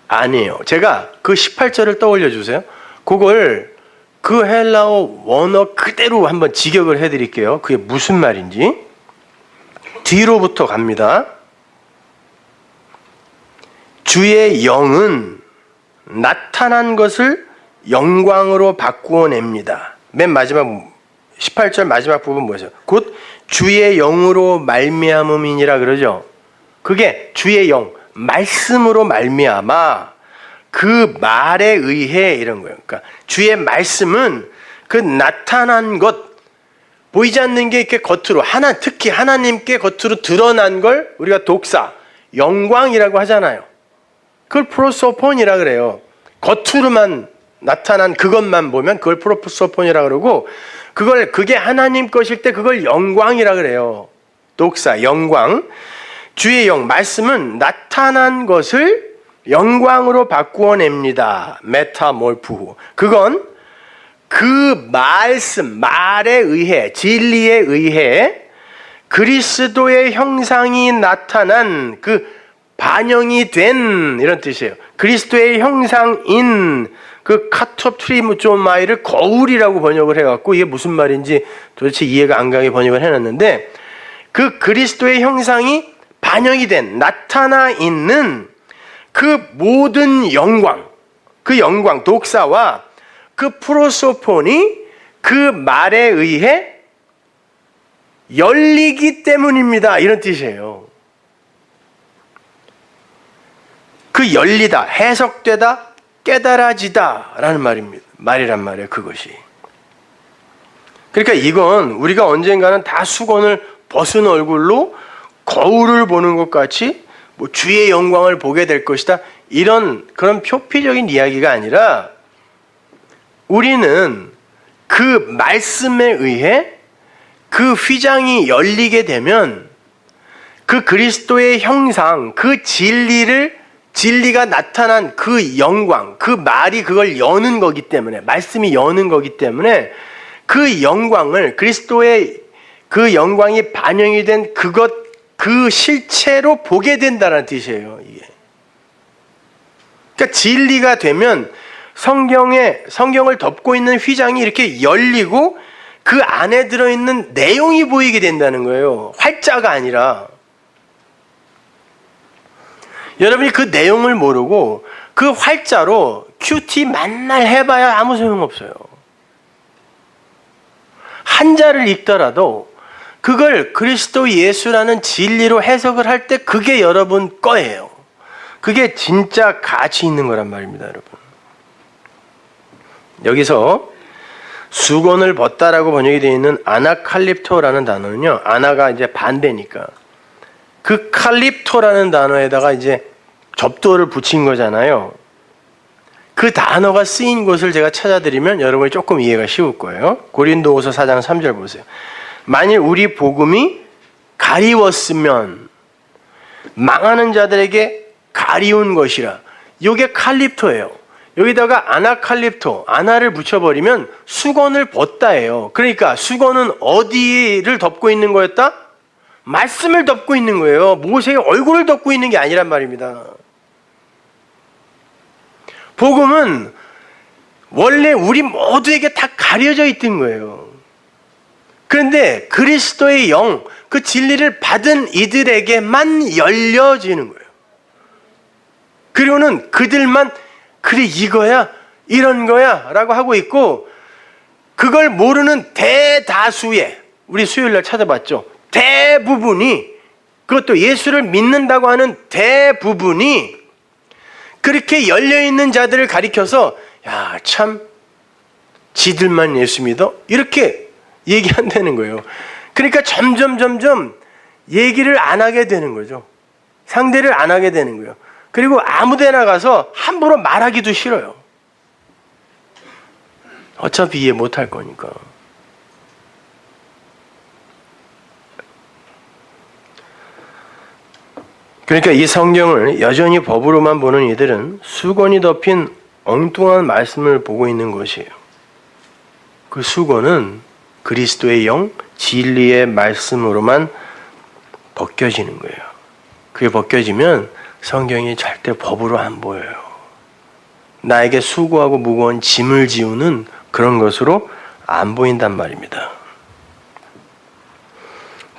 아니에요. 제가 그 18절을 떠올려 주세요. 그걸 그 헬라어 원어 그대로 한번 직역을 해드릴게요. 그게 무슨 말인지. 뒤로부터 갑니다. 주의 영은 나타난 것을 영광으로 바꾸어 냅니다. 맨 마지막 18절 마지막 부분 뭐죠? 곧 주의 영으로 말미암음이니라 그러죠. 그게 주의 영, 말씀으로 말미암아 그 말에 의해 이런 거예요. 그러니까 주의 말씀은 그 나타난 것, 보이지 않는 게 이렇게 겉으로 특히 하나님께 겉으로 드러난 걸 우리가 독사, 영광이라고 하잖아요. 그걸 프로소폰이라 그래요. 겉으로만 나타난 그것만 보면 그걸 프로소폰이라 그러고 그게 하나님 것일 때 그걸 영광이라 그래요. 독사, 영광. 주의 영, 말씀은 나타난 것을 영광으로 바꾸어 냅니다. 메타몰프후. 그건 그 말씀, 말에 의해, 진리에 의해 그리스도의 형상이 나타난 그 반영이 된 이런 뜻이에요. 그리스도의 형상인 그 카토프리무조마이를 거울이라고 번역을 해갖고 이게 무슨 말인지 도대체 이해가 안 가게 번역을 해놨는데 그 그리스도의 형상이 반영이 된 나타나 있는 그 모든 영광, 그 영광 독사와 그 프로소폰이 그 말에 의해 열리기 때문입니다. 이런 뜻이에요. 그 열리다, 해석되다, 깨달아지다 라는 말이란 말이에요. 그것이. 그러니까 이건 우리가 언젠가는 다 수건을 벗은 얼굴로 거울을 보는 것 같이 뭐 주의 영광을 보게 될 것이다. 이런 그런 표피적인 이야기가 아니라 우리는 그 말씀에 의해 그 휘장이 열리게 되면 그 그리스도의 형상, 그 진리가 나타난 그 영광, 그 말이 그걸 여는 거기 때문에, 말씀이 여는 거기 때문에 그 영광을, 그리스도의 그 영광이 반영이 된 그 실체로 보게 된다는 뜻이에요, 이게. 그러니까 진리가 되면 성경을 덮고 있는 휘장이 이렇게 열리고 그 안에 들어있는 내용이 보이게 된다는 거예요. 활자가 아니라. 여러분이 그 내용을 모르고 그 활자로 큐티 만날 해봐야 아무 소용없어요. 한자를 읽더라도 그걸 그리스도 예수라는 진리로 해석을 할 때 그게 여러분 거예요. 그게 진짜 가치 있는 거란 말입니다, 여러분. 여기서 수건을 벗다라고 번역이 되어 있는 아나칼립토라는 단어는요, 아나가 이제 반대니까 그 칼립토라는 단어에다가 이제 접두어를 붙인 거잖아요. 그 단어가 쓰인 곳을 제가 찾아드리면 여러분이 조금 이해가 쉬울 거예요. 고린도후서 4장 3절 보세요. 만일 우리 복음이 가리웠으면 망하는 자들에게 가리운 것이라. 이게 칼립토예요. 여기다가 아나칼립토, 아나를 붙여버리면 수건을 벗다예요. 그러니까 수건은 어디를 덮고 있는 거였다? 말씀을 덮고 있는 거예요. 모세의 얼굴을 덮고 있는 게 아니란 말입니다. 복음은 원래 우리 모두에게 다 가려져 있던 거예요. 그런데 그리스도의 영, 그 진리를 받은 이들에게만 열려지는 거예요. 그리고는 그들만 그래 이거야, 이런 거야 라고 하고 있고 그걸 모르는 대다수의, 우리 수요일날 찾아봤죠. 대부분이, 그것도 예수를 믿는다고 하는 대부분이 그렇게 열려있는 자들을 가리켜서 야, 참 지들만 예수 믿어? 이렇게 얘기한다는 거예요. 그러니까 점점 얘기를 안 하게 되는 거죠. 상대를 안 하게 되는 거예요. 그리고 아무 데나 가서 함부로 말하기도 싫어요. 어차피 이해 못할 거니까. 그러니까 이 성경을 여전히 법으로만 보는 이들은 수건이 덮인 엉뚱한 말씀을 보고 있는 것이에요. 그 수건은 그리스도의 영, 진리의 말씀으로만 벗겨지는 거예요. 그게 벗겨지면 성경이 절대 법으로 안 보여요. 나에게 수고하고 무거운 짐을 지우는 그런 것으로 안 보인단 말입니다.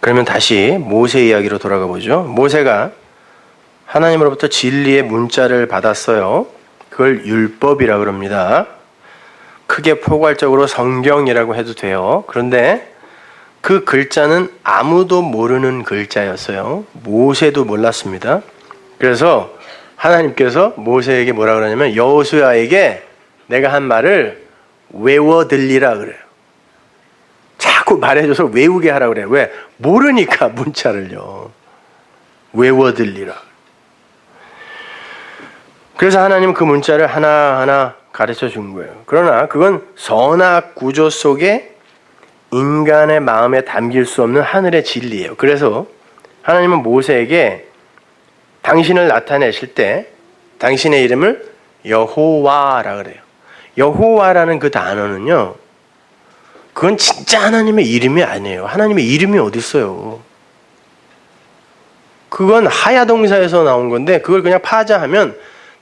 그러면 다시 모세 이야기로 돌아가 보죠. 모세가 하나님으로부터 진리의 문자를 받았어요. 그걸 율법이라 그럽니다. 크게 포괄적으로 성경이라고 해도 돼요. 그런데 그 글자는 아무도 모르는 글자였어요. 모세도 몰랐습니다. 그래서 하나님께서 모세에게 뭐라 그러냐면 여호수아에게 내가 한 말을 외워 들리라 그래요. 자꾸 말해줘서 외우게 하라 그래요. 왜? 모르니까 문자를요. 외워 들리라. 그래서 하나님은 그 문자를 하나하나 가르쳐 준 거예요. 그러나 그건 선악 구조 속에 인간의 마음에 담길 수 없는 하늘의 진리예요. 그래서 하나님은 모세에게 당신을 나타내실 때 당신의 이름을 여호와라 그래요. 여호와라는 그 단어는요, 그건 진짜 하나님의 이름이 아니에요. 하나님의 이름이 어디 있어요? 그건 하야동사에서 나온 건데 그걸 그냥 파자하면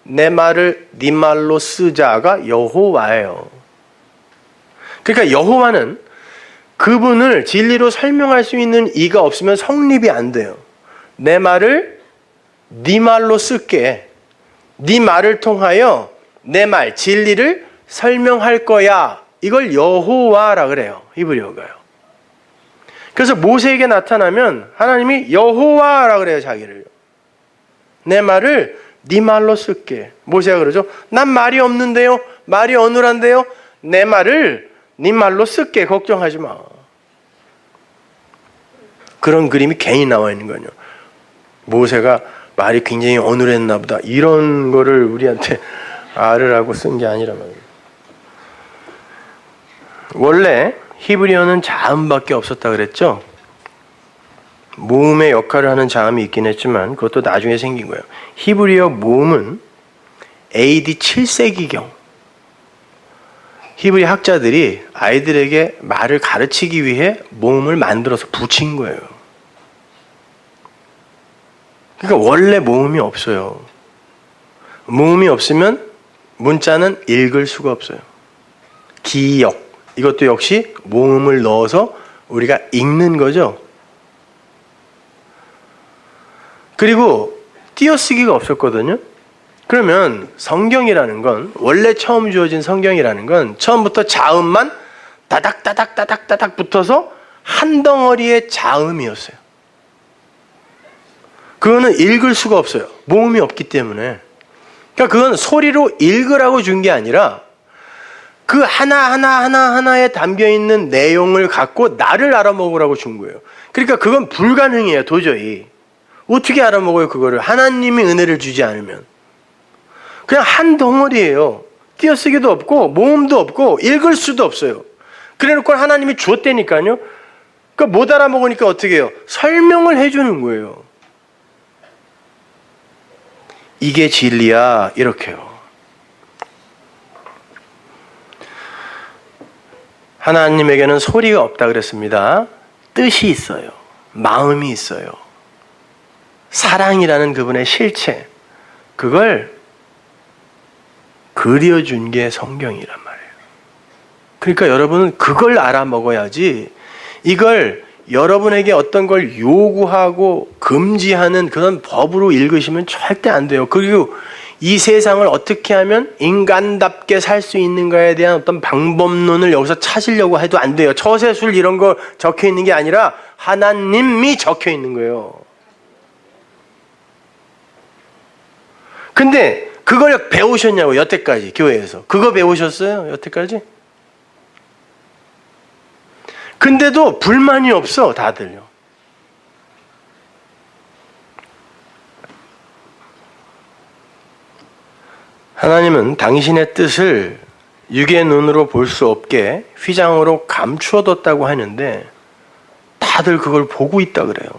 내 말을 네 말로 쓰자가 여호와예요. 그러니까 여호와는 그분을 진리로 설명할 수 있는 이가 없으면 성립이 안 돼요. 내 말을 네 말로 쓸게. 네 말을 통하여 내 말, 진리를 설명할 거야. 이걸 여호와라 그래요. 히브리어가요. 그래서 모세에게 나타나면 하나님이 여호와라 그래요. 자기를. 내 말을 네 말로 쓸게. 모세가 그러죠. 난 말이 없는데요. 말이 어눌한데요. 내 말을 네 말로 쓸게. 걱정하지 마. 그런 그림이 괜히 나와 있는 거예요. 모세가 말이 굉장히 어눌했나 보다. 이런 거를 우리한테 알으라고 쓴 게 아니라 말이에요. 원래 히브리어는 자음밖에 없었다 그랬죠. 모음의 역할을 하는 자음이 있긴 했지만 그것도 나중에 생긴 거예요. 히브리어 모음은 AD 7세기경 히브리 학자들이 아이들에게 말을 가르치기 위해 모음을 만들어서 붙인 거예요. 그러니까 원래 모음이 없어요. 모음이 없으면 문자는 읽을 수가 없어요. 기역, 이것도 역시 모음을 넣어서 우리가 읽는 거죠. 그리고 띄어쓰기가 없었거든요. 그러면 성경이라는 건, 원래 처음 주어진 성경이라는 건 처음부터 자음만 따닥따닥 붙어서 한 덩어리의 자음이었어요. 그거는 읽을 수가 없어요. 모음이 없기 때문에. 그러니까 그건 소리로 읽으라고 준 게 아니라 그 하나하나에 담겨있는 내용을 갖고 나를 알아먹으라고 준 거예요. 그러니까 그건 불가능해요. 도저히. 어떻게 알아먹어요 그거를? 하나님이 은혜를 주지 않으면. 그냥 한 덩어리예요. 띄어쓰기도 없고 모음도 없고 읽을 수도 없어요. 그래놓고 하나님이 줬다니까요. 그러니까 못 알아먹으니까 어떻게 해요? 설명을 해주는 거예요. 이게 진리야 이렇게요. 하나님에게는 소리가 없다 그랬습니다. 뜻이 있어요. 마음이 있어요. 사랑이라는 그분의 실체, 그걸 그려준 게 성경이란 말이에요. 그러니까 여러분은 그걸 알아먹어야지 이걸 여러분에게 어떤 걸 요구하고 금지하는 그런 법으로 읽으시면 절대 안 돼요. 그리고 이 세상을 어떻게 하면 인간답게 살 수 있는가에 대한 어떤 방법론을 여기서 찾으려고 해도 안 돼요. 처세술 이런 거 적혀 있는 게 아니라 하나님이 적혀 있는 거예요. 근데 그걸 배우셨냐고, 여태까지 교회에서. 그거 배우셨어요? 여태까지? 근데도 불만이 없어, 다들요. 하나님은 당신의 뜻을 육의 눈으로 볼 수 없게 휘장으로 감추어뒀다고 하는데 다들 그걸 보고 있다 그래요.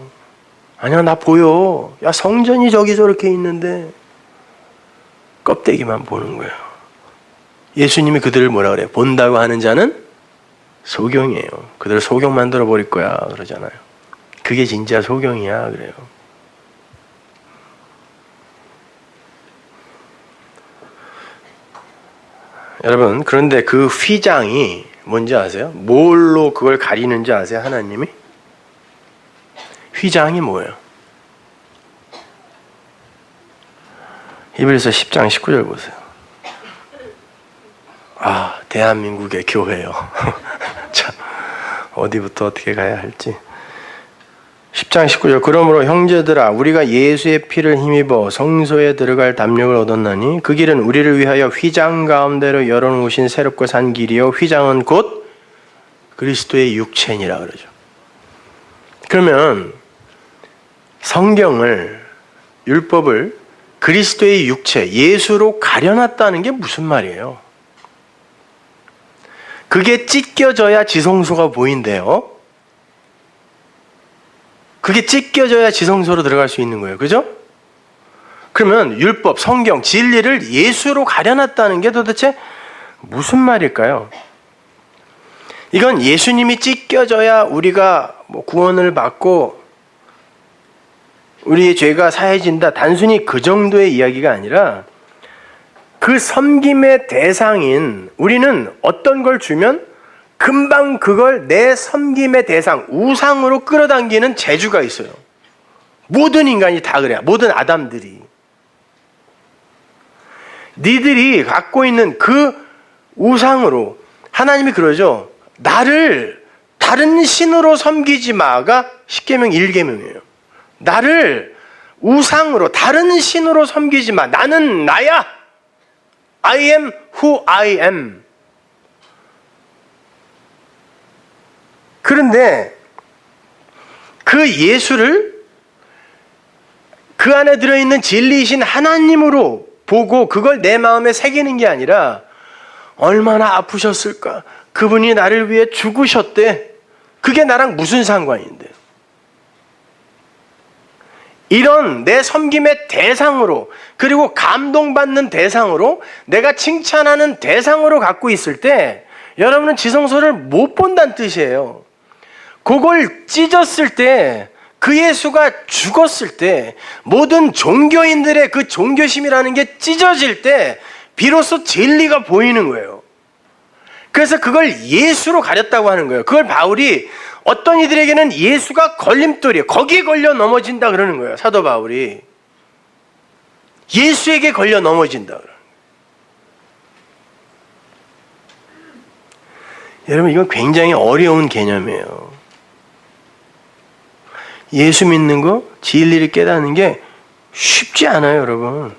아니야, 나 보여. 야, 성전이 저기 저렇게 있는데 껍데기만 보는 거예요. 예수님이 그들을 뭐라 그래요? 본다고 하는 자는 소경이에요. 그들을 소경 만들어 버릴 거야 그러잖아요. 그게 진짜 소경이야 그래요. 여러분, 그런데 그 휘장이 뭔지 아세요? 뭘로 그걸 가리는지 아세요? 하나님이? 휘장이 뭐예요? 히브리서 10장 19절 보세요. 아, 대한민국의 교회요. 참, 어디부터 어떻게 가야 할지. 10장 19절. 그러므로 형제들아, 우리가 예수의 피를 힘입어 성소에 들어갈 담력을 얻었나니 그 길은 우리를 위하여 휘장 가운데로 열어놓으신 새롭고 산 길이요 휘장은 곧 그리스도의 육체니라 그러죠. 그러면 성경을, 율법을 그리스도의 육체, 예수로 가려놨다는 게 무슨 말이에요? 그게 찢겨져야 지성소가 보인대요. 그게 찢겨져야 지성소로 들어갈 수 있는 거예요. 그죠? 그러면 율법, 성경, 진리를 예수로 가려놨다는 게 도대체 무슨 말일까요? 이건 예수님이 찢겨져야 우리가 구원을 받고 우리의 죄가 사해진다. 단순히 그 정도의 이야기가 아니라 그 섬김의 대상인 우리는 어떤 걸 주면 금방 그걸 내 섬김의 대상, 우상으로 끌어당기는 재주가 있어요. 모든 인간이 다 그래요. 모든 아담들이. 니들이 갖고 있는 그 우상으로 하나님이 그러죠. 나를 다른 신으로 섬기지 마가 십계명 1계명이에요. 나를 우상으로 다른 신으로 섬기지 마. 나는 나야. I am who I am. 그런데 그 예수를 그 안에 들어있는 진리이신 하나님으로 보고 그걸 내 마음에 새기는 게 아니라 얼마나 아프셨을까? 그분이 나를 위해 죽으셨대. 그게 나랑 무슨 상관인데? 이런 내 섬김의 대상으로, 그리고 감동받는 대상으로, 내가 칭찬하는 대상으로 갖고 있을 때 여러분은 지성소를 못 본다는 뜻이에요. 그걸 찢었을 때, 그 예수가 죽었을 때, 모든 종교인들의 그 종교심이라는 게 찢어질 때 비로소 진리가 보이는 거예요. 그래서 그걸 예수로 가렸다고 하는 거예요. 그걸 바울이 어떤 이들에게는 예수가 걸림돌이에요. 거기에 걸려 넘어진다 그러는 거예요. 사도 바울이. 예수에게 걸려 넘어진다. 여러분, 이건 굉장히 어려운 개념이에요. 예수 믿는 거, 진리를 깨닫는 게 쉽지 않아요, 여러분.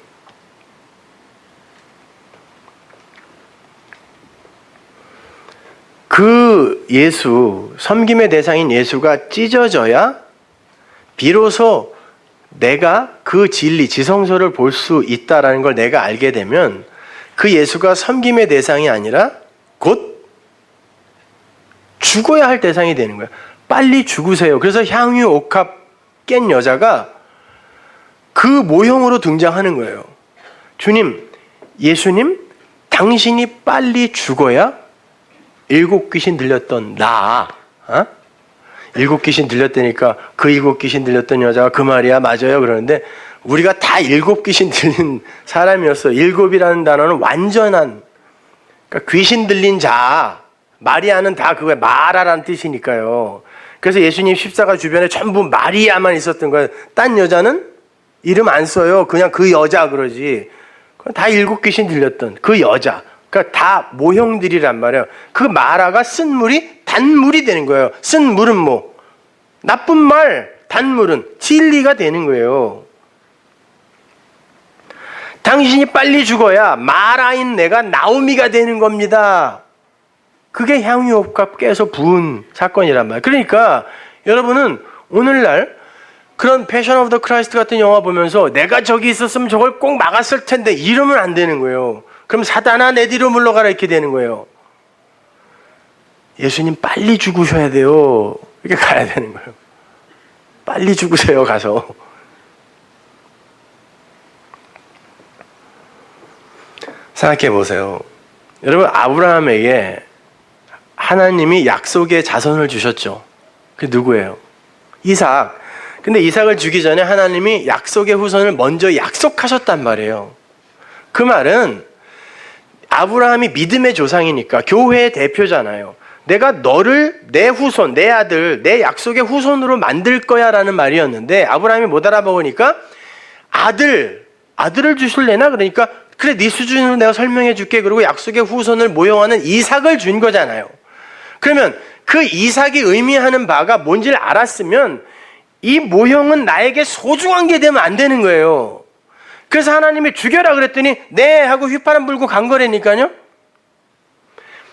그 예수, 섬김의 대상인 예수가 찢어져야 비로소 내가 그 진리, 지성소를 볼 수 있다라는 걸 내가 알게 되면 그 예수가 섬김의 대상이 아니라 곧 죽어야 할 대상이 되는 거예요. 빨리 죽으세요. 그래서 향유 옥합 깬 여자가 그 모형으로 등장하는 거예요. 주님, 예수님, 당신이 빨리 죽어야 7 귀신 들렸던 나, 7 귀신 들렸다니까 그 7 귀신 들렸던 여자가 그 말이야, 맞아요. 그러는데 우리가 다 7 귀신 들린 사람이었어. 7이라는 단어는 완전한, 그러니까 귀신 들린 자, 마리아는 다 그거에 마라라는 뜻이니까요. 그래서 예수님 십자가 주변에 전부 마리아만 있었던 거예요. 딴 여자는 이름 안 써요. 그냥 그 여자 그러지. 다 7 귀신 들렸던 그 여자. 그러니까 다 모형들이란 말이에요. 그 마라가 쓴 물이 단물이 되는 거예요. 쓴 물은 뭐? 나쁜 말, 단물은 진리가 되는 거예요. 당신이 빨리 죽어야 마라인 내가 나오미가 되는 겁니다. 그게 향유옥합 깨서 부은 사건이란 말이에요. 그러니까 여러분은 오늘날 그런 패션 오브 더 크라이스트 같은 영화 보면서 내가 저기 있었으면 저걸 꼭 막았을 텐데 이러면 안 되는 거예요. 그럼 사단아 내 뒤로 물러가라 이렇게 되는 거예요. 예수님 빨리 죽으셔야 돼요. 이렇게 가야 되는 거예요. 빨리 죽으세요 가서. 생각해 보세요. 여러분 아브라함에게 하나님이 약속의 자손을 주셨죠. 그게 누구예요? 이삭. 근데 이삭을 주기 전에 하나님이 약속의 후손을 먼저 약속하셨단 말이에요. 그 말은 아브라함이 믿음의 조상이니까 교회의 대표잖아요. 내가 너를 내 후손, 내 아들, 내 약속의 후손으로 만들 거야 라는 말이었는데 아브라함이 못 알아보니까 아들을 주실래나? 그러니까 그래 네 수준으로 내가 설명해 줄게. 그리고 약속의 후손을 모형하는 이삭을 준 거잖아요. 그러면 그 이삭이 의미하는 바가 뭔지를 알았으면 이 모형은 나에게 소중한 게 되면 안 되는 거예요. 그래서 하나님이 죽여라 그랬더니 네 하고 휘파람 불고 간 거라니까요.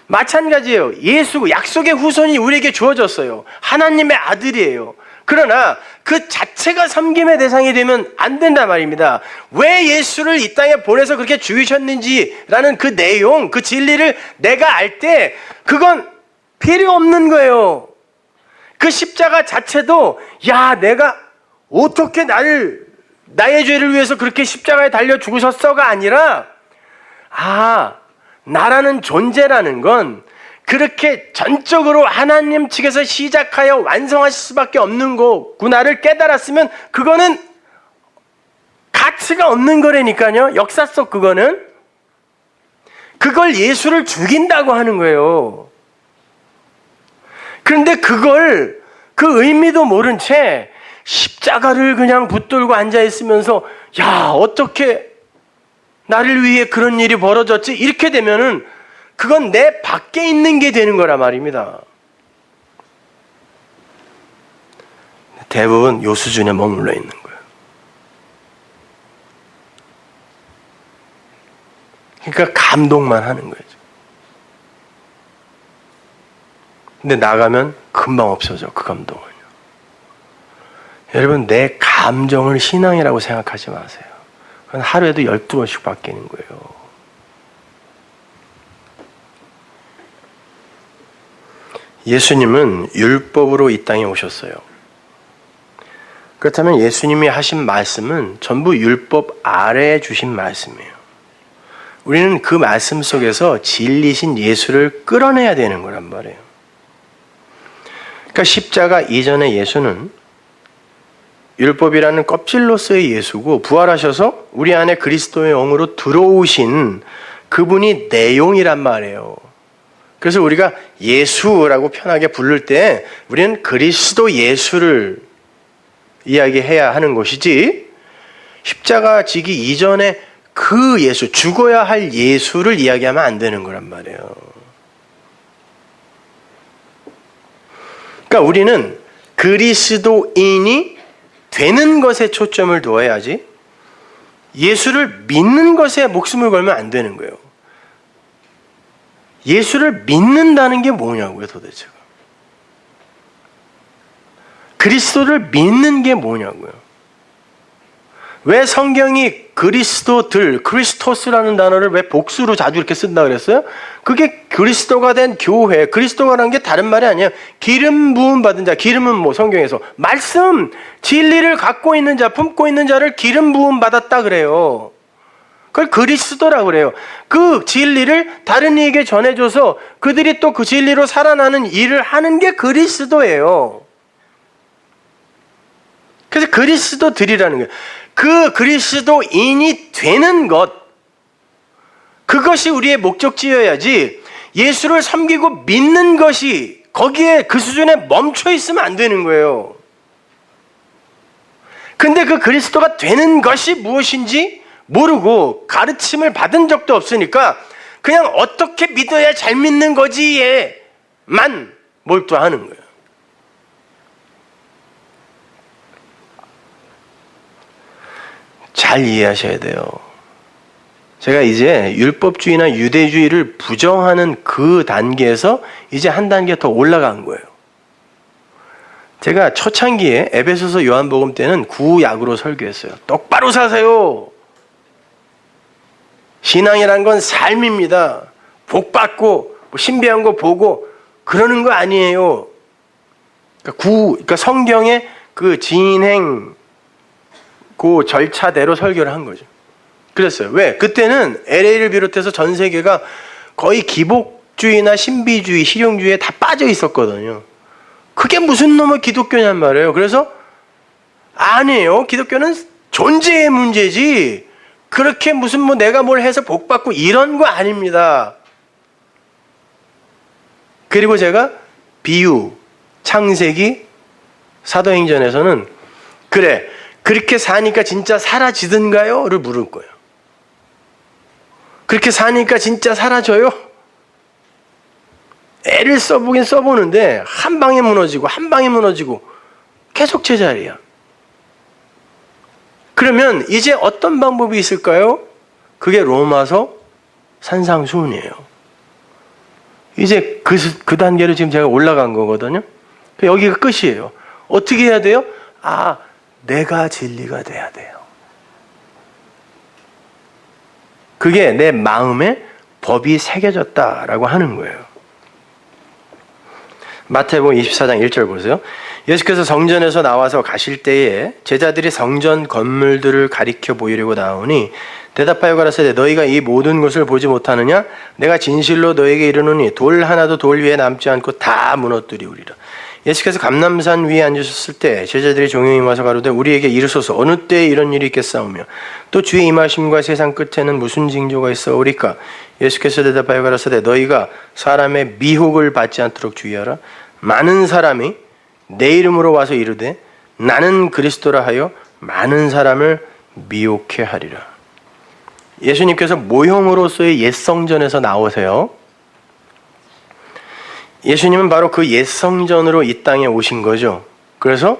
마찬가지예요. 예수 약속의 후손이 우리에게 주어졌어요. 하나님의 아들이에요. 그러나 그 자체가 섬김의 대상이 되면 안 된단 말입니다. 왜 예수를 이 땅에 보내서 그렇게 죽이셨는지라는 그 내용, 그 진리를 내가 알 때 그건 필요 없는 거예요. 그 십자가 자체도 야 내가 어떻게 나의 죄를 위해서 그렇게 십자가에 달려 죽으셨어가 아니라 나라는 존재라는 건 그렇게 전적으로 하나님 측에서 시작하여 완성하실 수밖에 없는 거구나를 깨달았으면 그거는 가치가 없는 거라니까요. 역사 속 그거는. 그걸 예수를 죽인다고 하는 거예요. 그런데 그걸 그 의미도 모른 채 십자가를 그냥 붙들고 앉아있으면서 야 어떻게 나를 위해 그런 일이 벌어졌지? 이렇게 되면은 그건 내 밖에 있는 게 되는 거란 말입니다. 대부분 요 수준에 머물러 있는 거예요. 그러니까 감동만 하는 거죠. 근데 나가면 금방 없어져 그 감동은요. 여러분 내 감정을 신앙이라고 생각하지 마세요. 그건 하루에도 12번씩 바뀌는 거예요. 예수님은 율법으로 이 땅에 오셨어요. 그렇다면 예수님이 하신 말씀은 전부 율법 아래에 주신 말씀이에요. 우리는 그 말씀 속에서 진리신 예수를 끌어내야 되는 거란 말이에요. 그러니까 십자가 이전의 예수는 율법이라는 껍질로서의 예수고 부활하셔서 우리 안에 그리스도의 영으로 들어오신 그분이 내용이란 말이에요. 그래서 우리가 예수라고 편하게 부를 때 우리는 그리스도 예수를 이야기해야 하는 것이지 십자가 지기 이전에 그 예수, 죽어야 할 예수를 이야기하면 안 되는 거란 말이에요. 그러니까 우리는 그리스도인이 되는 것에 초점을 두어야지 예수를 믿는 것에 목숨을 걸면 안 되는 거예요. 예수를 믿는다는 게 뭐냐고요, 도대체가. 그리스도를 믿는 게 뭐냐고요. 왜 성경이 그리스도들, 크리스토스라는 단어를 왜 복수로 자주 이렇게 쓴다 그랬어요? 그게 그리스도가 된 교회, 그리스도가라는 게 다른 말이 아니에요. 기름 부음 받은 자, 기름은 뭐 성경에서 말씀, 진리를 갖고 있는 자, 품고 있는 자를 기름 부음 받았다 그래요. 그걸 그리스도라고 그래요. 그 진리를 다른 이에게 전해줘서 그들이 또 그 진리로 살아나는 일을 하는 게 그리스도예요. 그래서 그리스도들이라는 거예요. 그 그리스도인이 되는 것, 그것이 우리의 목적지여야지 예수를 섬기고 믿는 것이 거기에 그 수준에 멈춰 있으면 안 되는 거예요. 근데 그 그리스도가 되는 것이 무엇인지 모르고 가르침을 받은 적도 없으니까 그냥 어떻게 믿어야 잘 믿는 거지에만 몰두하는 거예요. 잘 이해하셔야 돼요. 제가 이제 율법주의나 유대주의를 부정하는 그 단계에서 이제 한 단계 더 올라간 거예요. 제가 초창기에 에베소서 요한복음 때는 구약으로 설교했어요. 똑바로 사세요. 신앙이란 건 삶입니다. 복 받고 신비한 거 보고 그러는 거 아니에요. 그러니까 성경의 그 진행 그 절차대로 설교를 한 거죠. 그랬어요. 왜? 그때는 LA를 비롯해서 전 세계가 거의 기복주의나 신비주의, 실용주의에 다 빠져 있었거든요. 그게 무슨 놈의 기독교냔 말이에요. 그래서 아니에요. 기독교는 존재의 문제지. 그렇게 무슨 내가 뭘 해서 복 받고 이런 거 아닙니다. 그리고 제가 비유, 창세기, 사도행전에서는 그래, 그렇게 사니까 진짜 사라지던가요? 를 물을 거예요. 그렇게 사니까 진짜 사라져요? 애를 써보긴 써보는데 한 방에 무너지고 계속 제자리야. 그러면 이제 어떤 방법이 있을까요? 그게 로마서 산상수훈이에요. 이제 그 단계로 지금 제가 올라간 거거든요. 여기가 끝이에요. 어떻게 해야 돼요? 내가 진리가 돼야 돼요. 그게 내 마음에 법이 새겨졌다라고 하는 거예요. 마태복음 24장 1절 보세요. 예수께서 성전에서 나와서 가실 때에 제자들이 성전 건물들을 가리켜 보이려고 나오니 대답하여 가라사대 너희가 이 모든 것을 보지 못하느냐? 내가 진실로 너희에게 이르노니 돌 하나도 돌 위에 남지 않고 다 무너뜨리우리라. 예수께서 감람산 위에 앉으셨을 때 제자들이 종용이 임하서 가로되 우리에게 이르소서 어느 때에 이런 일이 있겠사오며 또 주의 임하심과 세상 끝에는 무슨 징조가 있사오리까? 예수께서 대답하여 가라사대 너희가 사람의 미혹을 받지 않도록 주의하라. 많은 사람이 내 이름으로 와서 이르되 나는 그리스도라 하여 많은 사람을 미혹해 하리라. 예수님께서 모형으로서의 옛 성전에서 나오세요. 예수님은 바로 그 옛 성전으로 이 땅에 오신 거죠. 그래서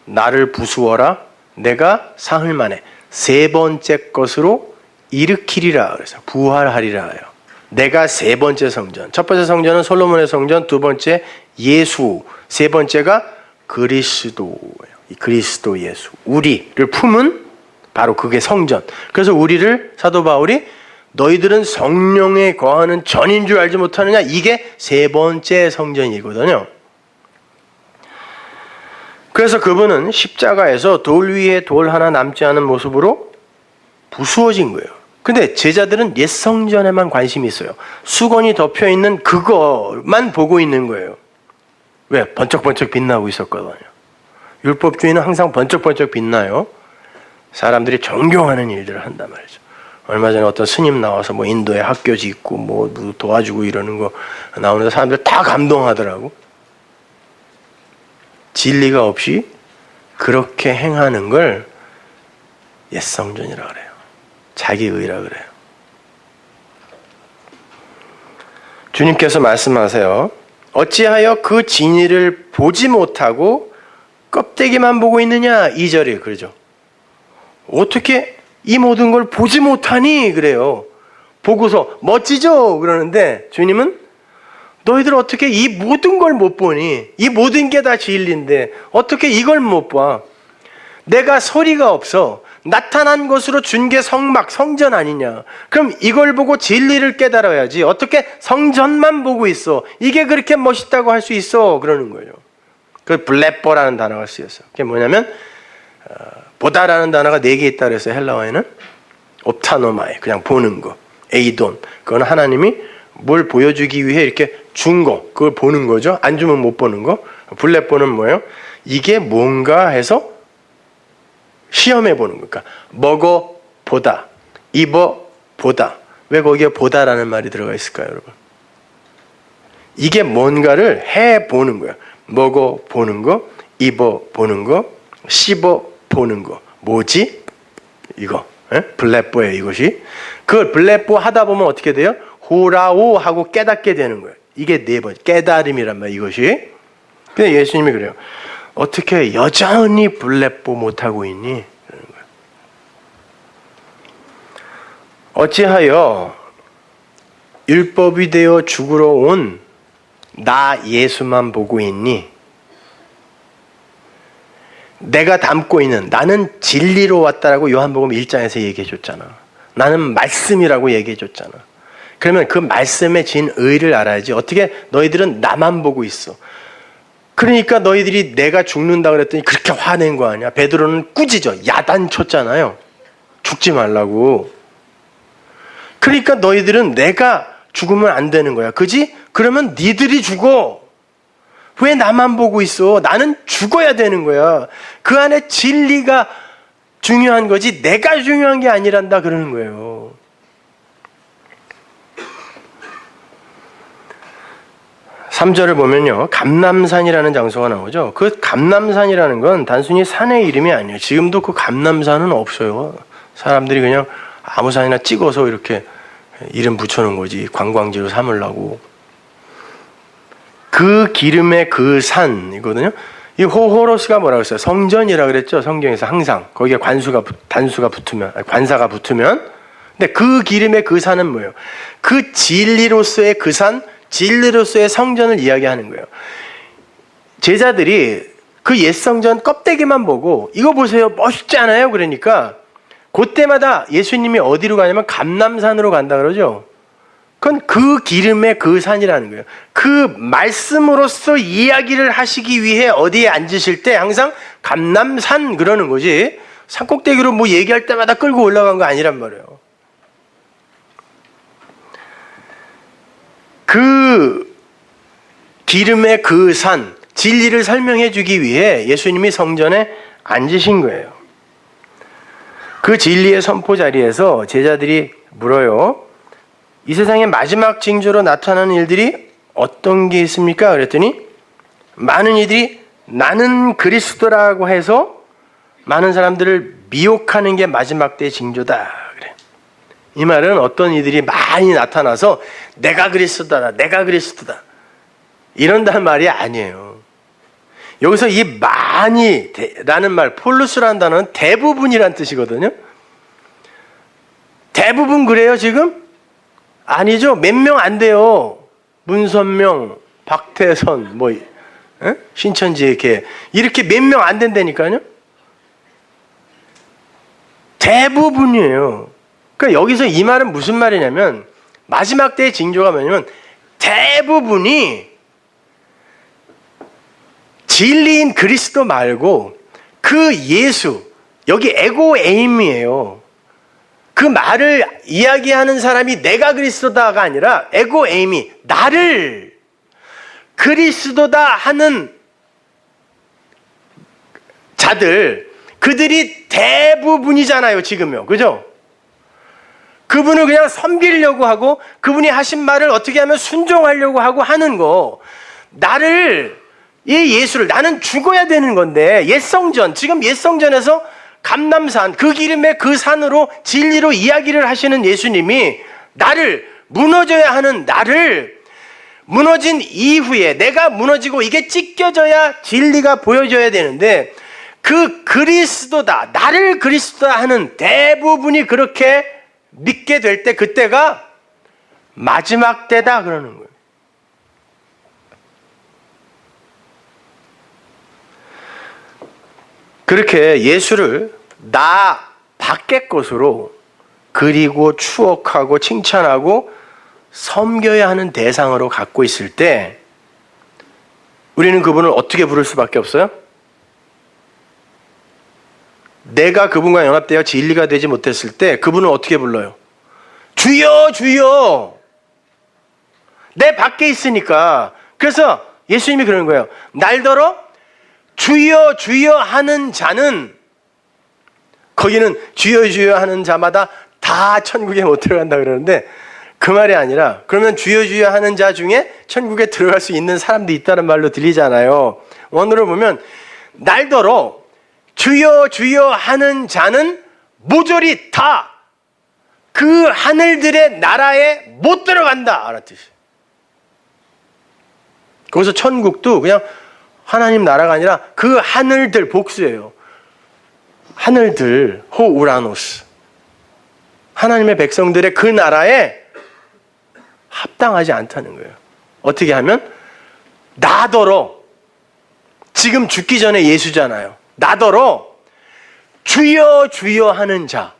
나를 부수어라 내가 사흘 만에 세 번째 것으로 일으키리라. 그래서 부활하리라 해요. 내가 세 번째 성전. 첫 번째 성전은 솔로몬의 성전, 두 번째 예수, 세 번째가 그리스도예요. 그리스도 예수. 우리를 품은 바로 그게 성전. 그래서 우리를 사도 바울이 너희들은 성령에 거하는 전인 줄 알지 못하느냐? 이게 세 번째 성전이거든요. 그래서 그분은 십자가에서 돌 위에 돌 하나 남지 않은 모습으로 부수어진 거예요. 근데 제자들은 옛 성전에만 관심이 있어요. 수건이 덮여있는 그거만 보고 있는 거예요. 왜? 번쩍번쩍 빛나고 있었거든요. 율법주의는 항상 번쩍번쩍 빛나요. 사람들이 존경하는 일들을 한단 말이죠. 얼마 전에 어떤 스님 나와서 인도에 학교 짓고 도와주고 이러는 거 나오는데 사람들 다 감동하더라고. 진리가 없이 그렇게 행하는 걸 옛성전이라 그래요. 자기의라 그래요. 주님께서 말씀하세요. 어찌하여 그 진리를 보지 못하고 껍데기만 보고 있느냐? 2절에 그러죠. 어떻게 이 모든 걸 보지 못하니? 그래요. 보고서 멋지죠? 그러는데 주님은 너희들 어떻게 이 모든 걸 못 보니? 이 모든 게 다 진리인데 어떻게 이걸 못 봐? 내가 소리가 없어. 나타난 것으로 준 게 성전 아니냐? 그럼 이걸 보고 진리를 깨달아야지. 어떻게 성전만 보고 있어? 이게 그렇게 멋있다고 할 수 있어? 그러는 거예요. 그 블레뽀라는 단어가 쓰였어요. 그게 뭐냐면 보다라는 단어가 4개 있다 그랬어요. 헬라어에는 옵타노마에 그냥 보는 거. 에이돈 그건 하나님이 뭘 보여주기 위해 이렇게 준 거, 그걸 보는 거죠. 안 주면 못 보는 거. 블레뽀는 뭐예요? 이게 뭔가 해서 시험해 보는 거니까 먹어 보다, 입어 보다. 왜 거기에 보다라는 말이 들어가 있을까요, 여러분? 이게 뭔가를 해 보는 거야. 먹어 보는 거, 입어 보는 거, 씹어 보는 거. 뭐지? 이거. 블레뽀예요, 이것이. 그걸 블레뽀 하다 보면 어떻게 돼요? 호라오 하고 깨닫게 되는 거예요. 이게 4번 깨달음이란 말이에요, 이것이. 근데 예수님이 그래요. 어떻게 여전히 블레뽀 못하고 있니? 그러는 거예요. 어찌하여 율법이 되어 죽으러 온 나 예수만 보고 있니? 내가 담고 있는 나는 진리로 왔다라고 요한복음 1장에서 얘기해 줬잖아. 나는 말씀이라고 얘기해 줬잖아. 그러면 그 말씀에 진 의를 알아야지. 어떻게 너희들은 나만 보고 있어. 그러니까 너희들이 내가 죽는다 그랬더니 그렇게 화낸 거 아니야. 베드로는 꾸짖어 야단쳤잖아요. 죽지 말라고. 그러니까 너희들은 내가 죽으면 안 되는 거야. 그지? 그러면 니들이 죽어. 왜 나만 보고 있어? 나는 죽어야 되는 거야. 그 안에 진리가 중요한 거지 내가 중요한 게 아니란다 그러는 거예요. (3절을) 보면요. 감람산이라는 장소가 나오죠. 그 감람산이라는 건 단순히 산의 이름이 아니에요. 지금도 그 감람산은 없어요. 사람들이 그냥 아무 산이나 찍어서 이렇게 이름 붙여놓은 거지. 관광지로 삼으려고. 그 기름의 그 산이거든요. 이 호로스가 뭐라고 했어요? 성전이라고 그랬죠. 성경에서 항상 거기에 관사가 붙으면. 근데 그 기름의 그 산은 뭐예요? 그 진리로서의 그 산, 진리로서의 성전을 이야기하는 거예요. 제자들이 그 옛 성전 껍데기만 보고 이거 보세요. 멋있지 않아요? 그러니까 그때마다 예수님이 어디로 가냐면 감람산으로 간다 그러죠. 그건 그 기름의 그 산이라는 거예요. 그 말씀으로서 이야기를 하시기 위해 어디에 앉으실 때 항상 감람산 그러는 거지. 산꼭대기로 뭐 얘기할 때마다 끌고 올라간 거 아니란 말이에요. 그 기름의 그 산, 진리를 설명해 주기 위해 예수님이 성전에 앉으신 거예요. 그 진리의 선포 자리에서 제자들이 물어요. 이 세상의 마지막 징조로 나타나는 일들이 어떤 게 있습니까? 그랬더니 많은 이들이 나는 그리스도라고 해서 많은 사람들을 미혹하는 게 마지막 때의 징조다. 그래. 이 말은 어떤 이들이 많이 나타나서 내가 그리스도다, 내가 그리스도다 이런다는 말이 아니에요. 여기서 이 많이라는 말, 폴루스라는 단어는 대부분이란 뜻이거든요. 대부분 그래요 지금? 아니죠. 몇 명 안 돼요. 문선명, 박태선, 신천지 이렇게 몇 명 안 된다니까요. 대부분이에요. 그러니까 여기서 이 말은 무슨 말이냐면 마지막 때의 징조가 뭐냐면 대부분이 진리인 그리스도 말고 그 예수, 여기 에고 에임이에요. 그 말을 이야기하는 사람이 내가 그리스도다가 아니라 에고 에임이 나를 그리스도다 하는 자들, 그들이 대부분이잖아요 지금요. 그죠? 그분을 그냥 섬기려고 하고 그분이 하신 말을 어떻게 하면 순종하려고 하고 하는 거. 나를, 이 예수를, 나는 죽어야 되는 건데 옛성전, 지금 옛성전에서 감람산, 그 기름의 그 산으로 진리로 이야기를 하시는 예수님이 나를, 무너져야 하는 나를, 무너진 이후에 내가 무너지고 이게 찢겨져야 진리가 보여져야 되는데 그 그리스도다, 나를 그리스도다 하는 대부분이 그렇게 믿게 될 때 그때가 마지막 때다 그러는 거예요. 그렇게 예수를 나 밖의 것으로 그리고 추억하고 칭찬하고 섬겨야 하는 대상으로 갖고 있을 때 우리는 그분을 어떻게 부를 수밖에 없어요? 내가 그분과 연합되어 진리가 되지 못했을 때 그분은 어떻게 불러요? 주여 주여. 내 밖에 있으니까. 그래서 예수님이 그러는 거예요. 날더러 주여 주여 하는 자는, 거기는 주여 주여 하는 자마다 다 천국에 못 들어간다 그러는데 그 말이 아니라, 그러면 주여 주여 하는 자 중에 천국에 들어갈 수 있는 사람도 있다는 말로 들리잖아요. 원어로 보면 날더러 주여 주여 하는 자는 모조리 다 그 하늘들의 나라에 못 들어간다 라는 뜻이에요. 거기서 천국도 그냥 하나님 나라가 아니라 그 하늘들, 복수예요. 하늘들, 호우라노스, 하나님의 백성들의 그 나라에 합당하지 않다는 거예요. 어떻게 하면? 나더러, 지금 죽기 전에 예수잖아요. 나더러 주여 주여 하는 자.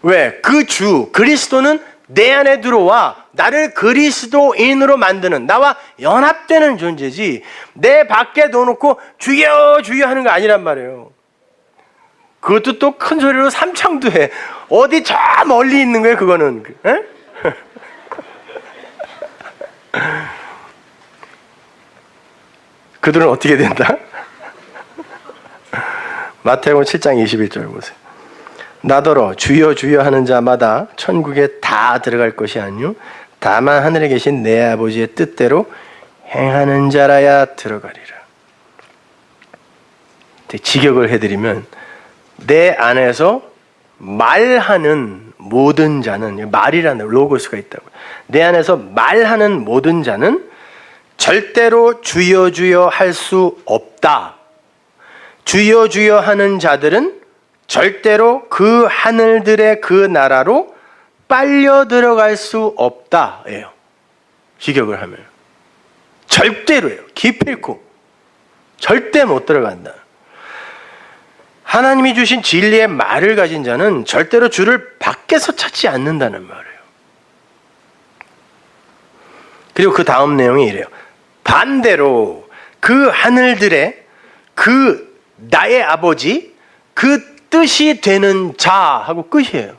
왜? 그 주 그리스도는 내 안에 들어와 나를 그리스도인으로 만드는, 나와 연합되는 존재지, 내 밖에 넣어놓고 주여 주여 하는 거 아니란 말이에요. 그것도 또 큰 소리로 삼창도 해. 어디 저 멀리 있는 거예요 그거는. 에? 그들은 어떻게 된다? 마태복음 7장 21절 보세요. 나더러 주여 주여 하는 자마다 천국에 다 들어갈 것이 아니요 다만 하늘에 계신 내 아버지의 뜻대로 행하는 자라야 들어가리라. 직역을 해드리면, 내 안에서 말하는 모든 자는, 말이라는 로고스가 있다고, 내 안에서 말하는 모든 자는 절대로 주여 주여 할 수 없다. 주여 주여 하는 자들은 절대로 그 하늘들의 그 나라로 빨려 들어갈 수 없다 예요. 직역을 하면 절대로예요. 기필코 절대 못 들어간다. 하나님이 주신 진리의 말을 가진 자는 절대로 주를 밖에서 찾지 않는다는 말이에요. 그리고 그 다음 내용이 이래요. 반대로 그 하늘들의 그 나의 아버지 그 뜻이 되는 자하고 끝이에요.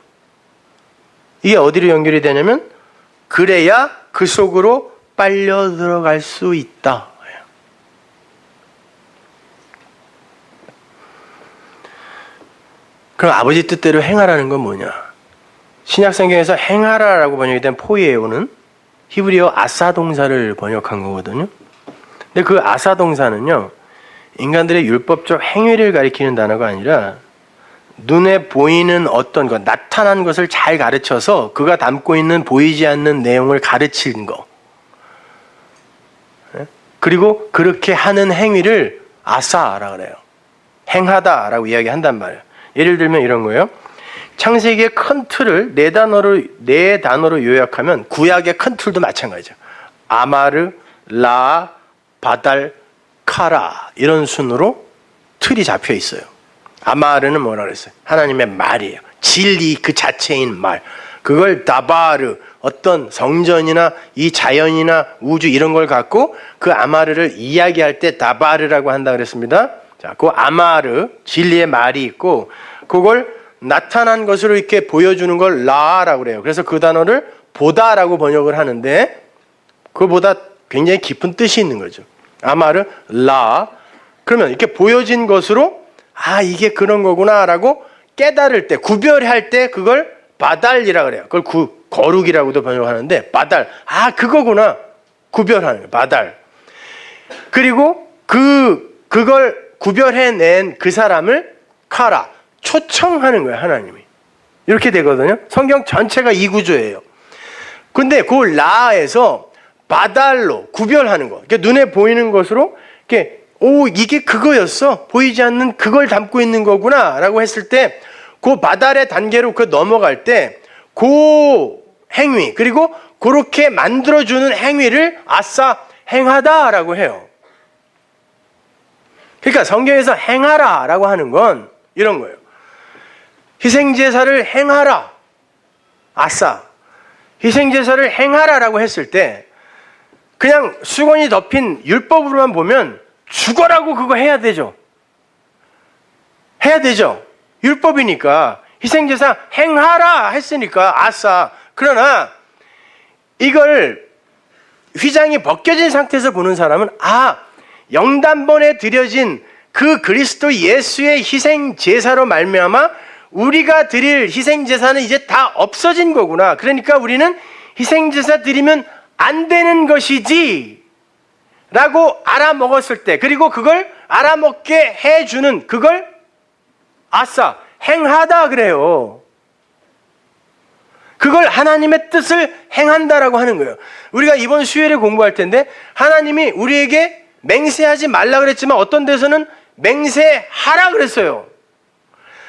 이게 어디로 연결이 되냐면, 그래야 그 속으로 빨려 들어갈 수 있다. 그럼 아버지 뜻대로 행하라는 건 뭐냐? 신약성경에서 행하라라고 번역이 된 포이에오는 히브리어 아사 동사를 번역한 거거든요. 근데 그 아사 동사는요, 인간들의 율법적 행위를 가리키는 단어가 아니라 눈에 보이는 어떤 것, 나타난 것을 잘 가르쳐서 그가 담고 있는 보이지 않는 내용을 가르치는 거. 그리고 그렇게 하는 행위를 아사라고 그래요. 행하다라고 이야기한단 말이에요. 예를 들면 이런 거예요. 창세기의 큰 틀을 네 단어로 요약하면 구약의 큰 틀도 마찬가지죠. 아마르, 라, 바달, 카라, 이런 순으로 틀이 잡혀 있어요. 아마르는 뭐라 그랬어요? 하나님의 말이에요. 진리 그 자체인 말. 그걸 다바르, 어떤 성전이나 이 자연이나 우주 이런 걸 갖고 그 아마르를 이야기할 때 다바르라고 한다 그랬습니다. 자, 그 아마르, 진리의 말이 있고, 그걸 나타난 것으로 이렇게 보여주는 걸 라라고 그래요. 그래서 그 단어를 보다라고 번역을 하는데, 그보다 굉장히 깊은 뜻이 있는 거죠. 아마르, 라. 그러면 이렇게 보여진 것으로, 아, 이게 그런 거구나라고 깨달을 때, 구별할 때 그걸 바달이라고 그래요. 그걸 거룩이라고도 번역하는데, 바달. 아, 그거구나. 구별하는 거예요. 바달. 그리고 그걸 구별해낸 그 사람을 카라, 초청하는 거예요, 하나님이. 이렇게 되거든요. 성경 전체가 이 구조예요. 근데 그 라에서 바달로 구별하는 거. 그러니까 눈에 보이는 것으로 이렇게, 오, 이게 그거였어. 보이지 않는 그걸 담고 있는 거구나. 라고 했을 때, 그 바달의 단계로 그 넘어갈 때, 그 행위, 그리고 그렇게 만들어주는 행위를 아싸, 행하다라고 해요. 그러니까 성경에서 행하라라고 하는 건 이런 거예요. 희생제사를 행하라. 아싸. 희생제사를 행하라라고 했을 때 그냥 수건이 덮인 율법으로만 보면 죽어라고 그거 해야 되죠. 해야 되죠. 율법이니까. 희생제사 행하라 했으니까 아싸. 그러나 이걸 휘장이 벗겨진 상태에서 보는 사람은, 아, 영단번에 드려진 그 그리스도 예수의 희생제사로 말미암아 우리가 드릴 희생제사는 이제 다 없어진 거구나. 그러니까 우리는 희생제사 드리면 안 되는 것이지 라고 알아먹었을 때, 그리고 그걸 알아먹게 해주는 그걸 아싸, 행하다 그래요. 그걸 하나님의 뜻을 행한다라고 하는 거예요. 우리가 이번 수요일에 공부할 텐데, 하나님이 우리에게 맹세하지 말라 그랬지만 어떤 데서는 맹세하라 그랬어요.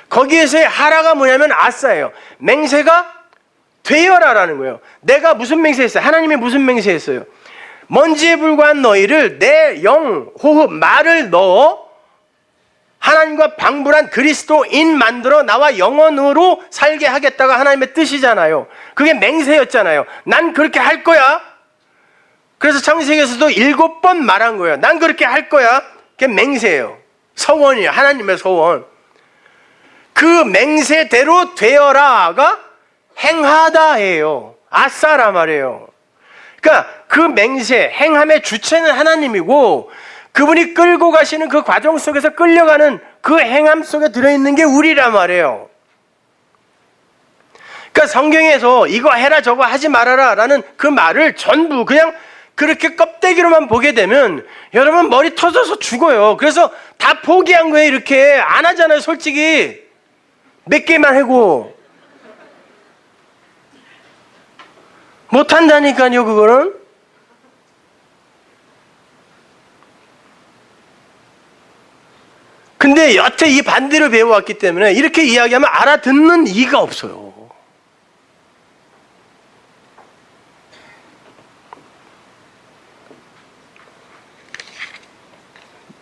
거기에서의 하라가 뭐냐면 아싸예요. 맹세가 되어라라는 거예요. 내가 무슨 맹세했어요? 하나님이 무슨 맹세했어요? 먼지에 불과한 너희를 내 영, 호흡, 말을 넣어 하나님과 방불한 그리스도인 만들어 나와 영원으로 살게 하겠다가 하나님의 뜻이잖아요. 그게 맹세였잖아요. 난 그렇게 할 거야. 그래서 창세기에서도 7번 말한 거예요. 난 그렇게 할 거야. 그게 맹세예요. 서원이에요. 하나님의 서원. 그 맹세대로 되어라가 행하다예요. 아싸라 말이에요. 그러니까 그 맹세, 행함의 주체는 하나님이고 그분이 끌고 가시는 그 과정 속에서 끌려가는 그 행함 속에 들어있는 게 우리란 말이에요. 그러니까 성경에서 이거 해라 저거 하지 말아라 라는 그 말을 전부 그냥 그렇게 껍데기로만 보게 되면 여러분 머리 터져서 죽어요. 그래서 다 포기한 거예요. 이렇게 안 하잖아요. 솔직히 몇 개만 하고 못한다니까요. 그거는 근데 여태 이 반대로 배워왔기 때문에 이렇게 이야기하면 알아듣는 이가 없어요.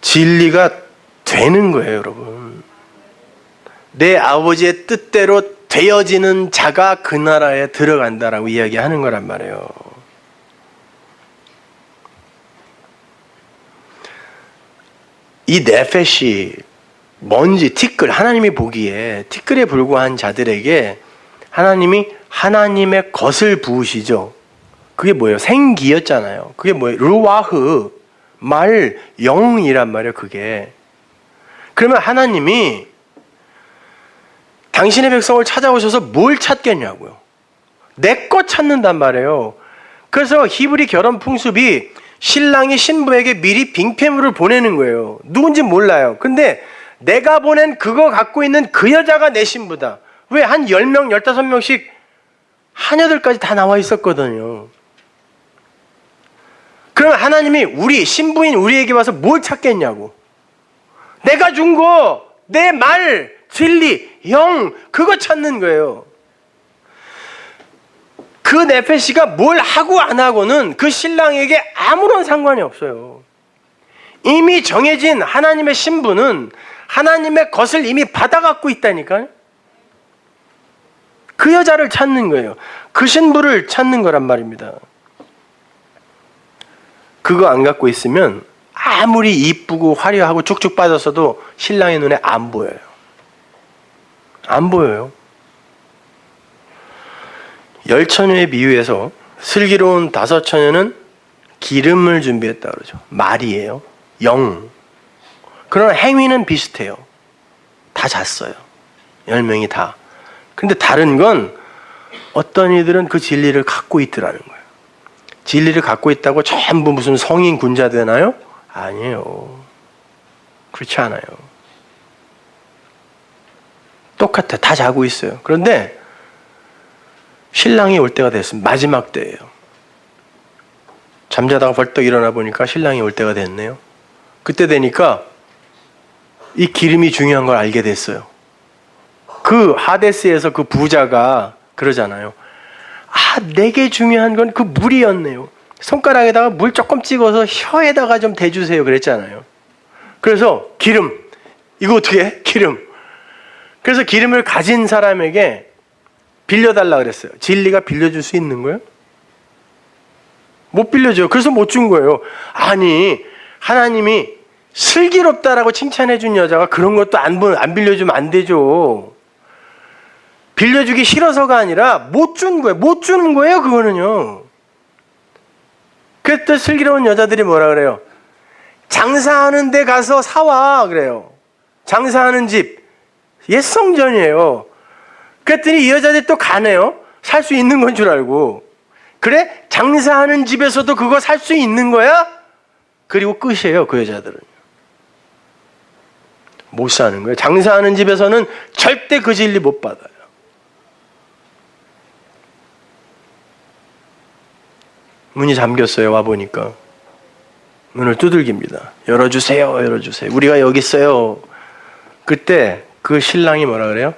진리가 되는 거예요, 여러분. 내 아버지의 뜻대로 되어지는 자가 그 나라에 들어간다라고 이야기하는 거란 말이에요. 이 네페시, 먼지, 티끌, 하나님이 보기에 티끌에 불과한 자들에게 하나님이 하나님의 것을 부으시죠. 그게 뭐예요? 생기였잖아요. 그게 뭐예요? 루와흐, 말, 영이란 말이에요, 그게. 그러면 하나님이 당신의 백성을 찾아오셔서 뭘 찾겠냐고요. 내 것 찾는단 말이에요. 그래서 히브리 결혼 풍습이 신랑이 신부에게 미리 빙패물을 보내는 거예요. 누군지 몰라요. 근데 내가 보낸 그거 갖고 있는 그 여자가 내 신부다. 왜? 한 10명, 15명씩 하녀들까지 다 나와 있었거든요. 그러면 하나님이 우리 신부인 우리에게 와서 뭘 찾겠냐고. 내가 준 거, 내 말, 진리, 영, 그거 찾는 거예요. 그 네페시가 뭘 하고 안 하고는 그 신랑에게 아무런 상관이 없어요. 이미 정해진 하나님의 신부는 하나님의 것을 이미 받아갖고 있다니까요. 그 여자를 찾는 거예요. 그 신부를 찾는 거란 말입니다. 그거 안 갖고 있으면 아무리 이쁘고 화려하고 쭉쭉 빠졌어도 신랑의 눈에 안 보여요. 안 보여요. 열처녀의 비유에서 슬기로운 5처녀는 기름을 준비했다 그러죠. 말이에요. 영. 그러나 행위는 비슷해요. 다 잤어요. 10명이 다. 근데 다른 건 어떤 이들은 그 진리를 갖고 있더라는 거예요. 진리를 갖고 있다고 전부 무슨 성인 군자 되나요? 아니에요. 그렇지 않아요. 똑같아. 다 자고 있어요. 그런데 신랑이 올 때가 됐습니다. 마지막 때예요. 잠자다가 벌떡 일어나 보니까 신랑이 올 때가 됐네요. 그때 되니까 이 기름이 중요한 걸 알게 됐어요. 그 하데스에서 그 부자가 그러잖아요. 아, 내게 중요한 건 그 물이었네요. 손가락에다가 물 조금 찍어서 혀에다가 좀 대주세요 그랬잖아요. 그래서 기름, 이거 어떻게 해? 기름. 그래서 기름을 가진 사람에게 빌려달라 그랬어요. 진리가 빌려줄 수 있는 거예요? 못 빌려줘요. 그래서 못 준 거예요. 아니, 하나님이 슬기롭다라고 칭찬해 준 여자가 그런 것도 안 빌려주면 안 되죠. 빌려주기 싫어서가 아니라 못 준 거예요. 못 주는 거예요, 그거는요. 그때 슬기로운 여자들이 뭐라 그래요? 장사하는 데 가서 사와 그래요. 장사하는 집. 옛 성전이에요. 그랬더니 이 여자들이 또 가네요. 살 수 있는 건 줄 알고. 그래? 장사하는 집에서도 그거 살 수 있는 거야? 그리고 끝이에요, 그 여자들은. 못 사는 거예요. 장사하는 집에서는 절대 그 진리 못 받아요. 문이 잠겼어요. 와보니까. 문을 두들깁니다. 열어주세요. 열어주세요. 우리가 여기 있어요. 그때 그 신랑이 뭐라 그래요?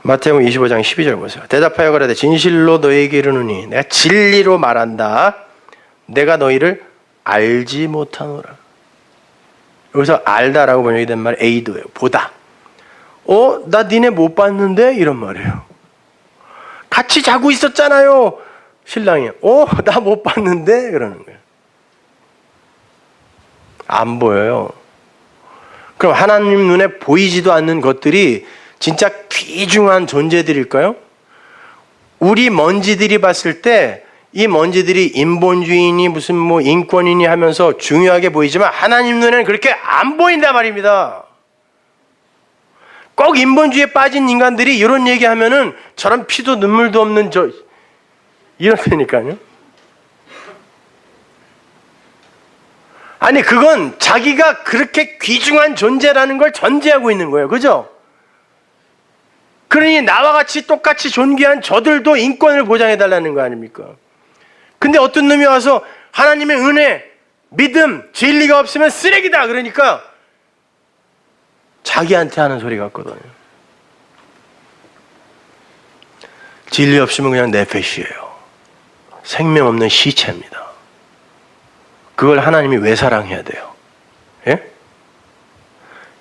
마태복음 25장 12절 보세요. 대답하여 가라되 진실로 너희에게 이르노니 내가 진리로 말한다. 내가 너희를 알지 못하노라. 여기서 알다라고 번역이 된 말 에이도예요. 보다. 나 니네 못 봤는데? 이런 말이에요. 같이 자고 있었잖아요. 신랑이. 나 못 봤는데? 그러는 거예요. 안 보여요. 그럼 하나님 눈에 보이지도 않는 것들이 진짜 귀중한 존재들일까요? 우리 먼지들이 봤을 때 이 먼지들이 인본주의니 무슨 뭐 인권이니 하면서 중요하게 보이지만 하나님 눈에는 그렇게 안 보인단 말입니다. 꼭 인본주의에 빠진 인간들이 이런 얘기하면은 저런 피도 눈물도 없는 이렇다니까요. 아니 그건 자기가 그렇게 귀중한 존재라는 걸 전제하고 있는 거예요. 그죠? 그러니 나와 같이 똑같이 존귀한 저들도 인권을 보장해달라는 거 아닙니까? 근데 어떤 놈이 와서 하나님의 은혜, 믿음, 진리가 없으면 쓰레기다 그러니까 자기한테 하는 소리 같거든요. 진리 없으면 그냥 네페시예요. 생명 없는 시체입니다. 그걸 하나님이 왜 사랑해야 돼요? 예?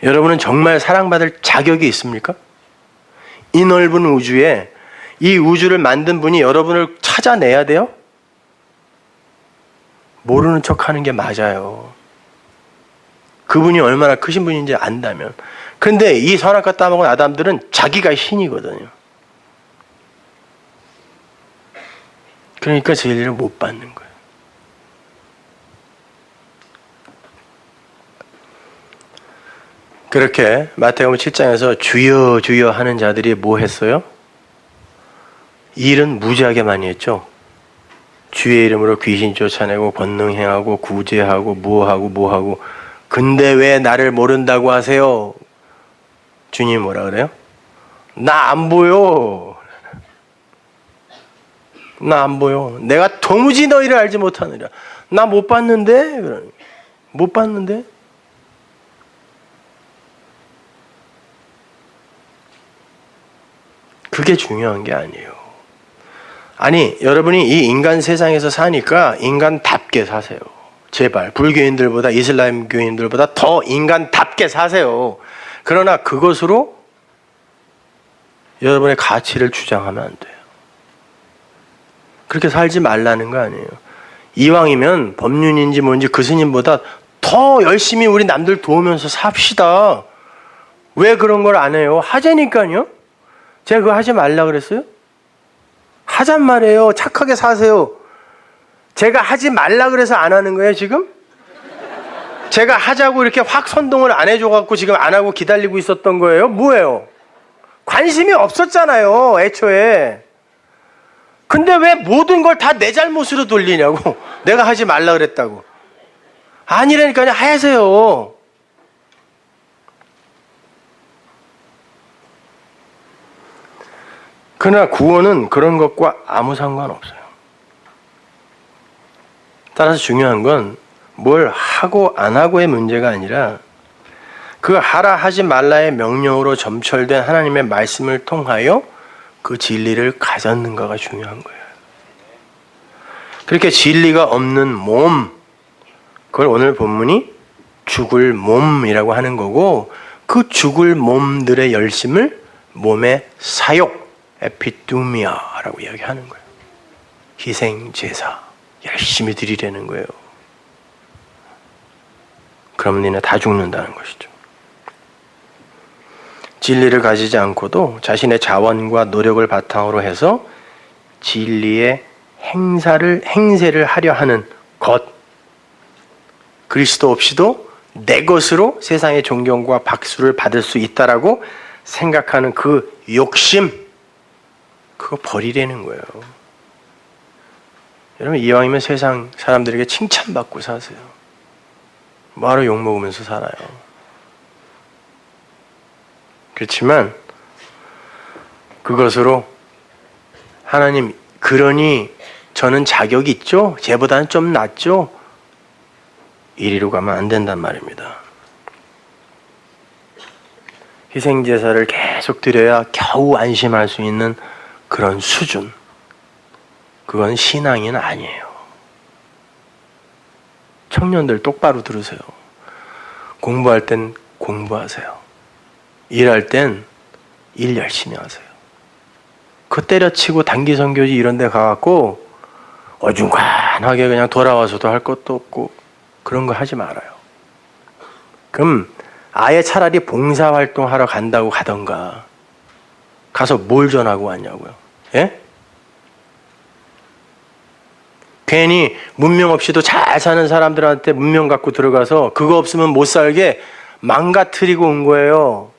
여러분은 정말 사랑받을 자격이 있습니까? 이 넓은 우주에 이 우주를 만든 분이 여러분을 찾아내야 돼요? 모르는 척 하는 게 맞아요. 그분이 얼마나 크신 분인지 안다면. 근데 이 선악과 따먹은 아담들은 자기가 신이거든요. 그러니까 진리를 못 받는 거예요. 그렇게 마태복음 7장에서 주여 주여 하는 자들이 뭐 했어요? 일은 무지하게 많이 했죠. 주의 이름으로 귀신 쫓아내고 권능 행하고 구제하고 뭐하고 근데 왜 나를 모른다고 하세요? 주님이 뭐라 그래요? 나 안 보여. 나 안 보여. 내가 도무지 너희를 알지 못하느라. 나 못 봤는데? 못 봤는데? 그게 중요한 게 아니에요. 아니 여러분이 이 인간 세상에서 사니까 인간답게 사세요. 제발 불교인들보다 이슬람 교인들보다 더 인간답게 사세요. 그러나 그것으로 여러분의 가치를 주장하면 안 돼요. 그렇게 살지 말라는 거 아니에요. 이왕이면 법륜인지 뭔지 그 스님보다 더 열심히 우리 남들 도우면서 삽시다. 왜 그런 걸 안 해요? 하자니까요. 제가 그거 하지 말라 그랬어요? 하잔 말이에요. 착하게 사세요. 제가 하지 말라 그래서 안 하는 거예요, 지금? 제가 하자고 이렇게 확 선동을 안 해줘갖고 지금 안 하고 기다리고 있었던 거예요? 뭐예요? 관심이 없었잖아요, 애초에. 근데 왜 모든 걸 다 내 잘못으로 돌리냐고. 내가 하지 말라 그랬다고. 아니라니까요, 하세요. 그러나 구원은 그런 것과 아무 상관없어요. 따라서 중요한 건 뭘 하고 안 하고의 문제가 아니라 그 하라 하지 말라의 명령으로 점철된 하나님의 말씀을 통하여 그 진리를 가졌는가가 중요한 거예요. 그렇게 진리가 없는 몸, 그걸 오늘 본문이 죽을 몸이라고 하는 거고 그 죽을 몸들의 열심을 몸의 사욕, 에피두미아라고 이야기하는 거예요. 희생 제사 열심히 드리려는 거예요. 그럼 니네 다 죽는다는 것이죠. 진리를 가지지 않고도 자신의 자원과 노력을 바탕으로 해서 진리의 행세를 하려 하는 것, 그리스도 없이도 내 것으로 세상의 존경과 박수를 받을 수 있다라고 생각하는 그 욕심, 그거 버리라는 거예요. 여러분 이왕이면 세상 사람들에게 칭찬받고 사세요. 뭐하러 욕먹으면서 살아요. 그렇지만 그것으로 하나님 그러니 저는 자격이 있죠? 쟤보다는 좀 낫죠? 이리로 가면 안 된단 말입니다. 희생제사를 계속 드려야 겨우 안심할 수 있는 그런 수준. 그건 신앙인 아니에요. 청년들 똑바로 들으세요. 공부할 땐 공부하세요. 일할 땐 일 열심히 하세요. 그 때려치고 단기 선교지 이런 데 가갖고 어중간하게 그냥 돌아와서도 할 것도 없고 그런 거 하지 말아요. 그럼 아예 차라리 봉사활동 하러 간다고 가던가. 가서 뭘 전하고 왔냐고요. 예? 괜히 문명 없이도 잘 사는 사람들한테 문명 갖고 들어가서 그거 없으면 못 살게 망가뜨리고 온 거예요.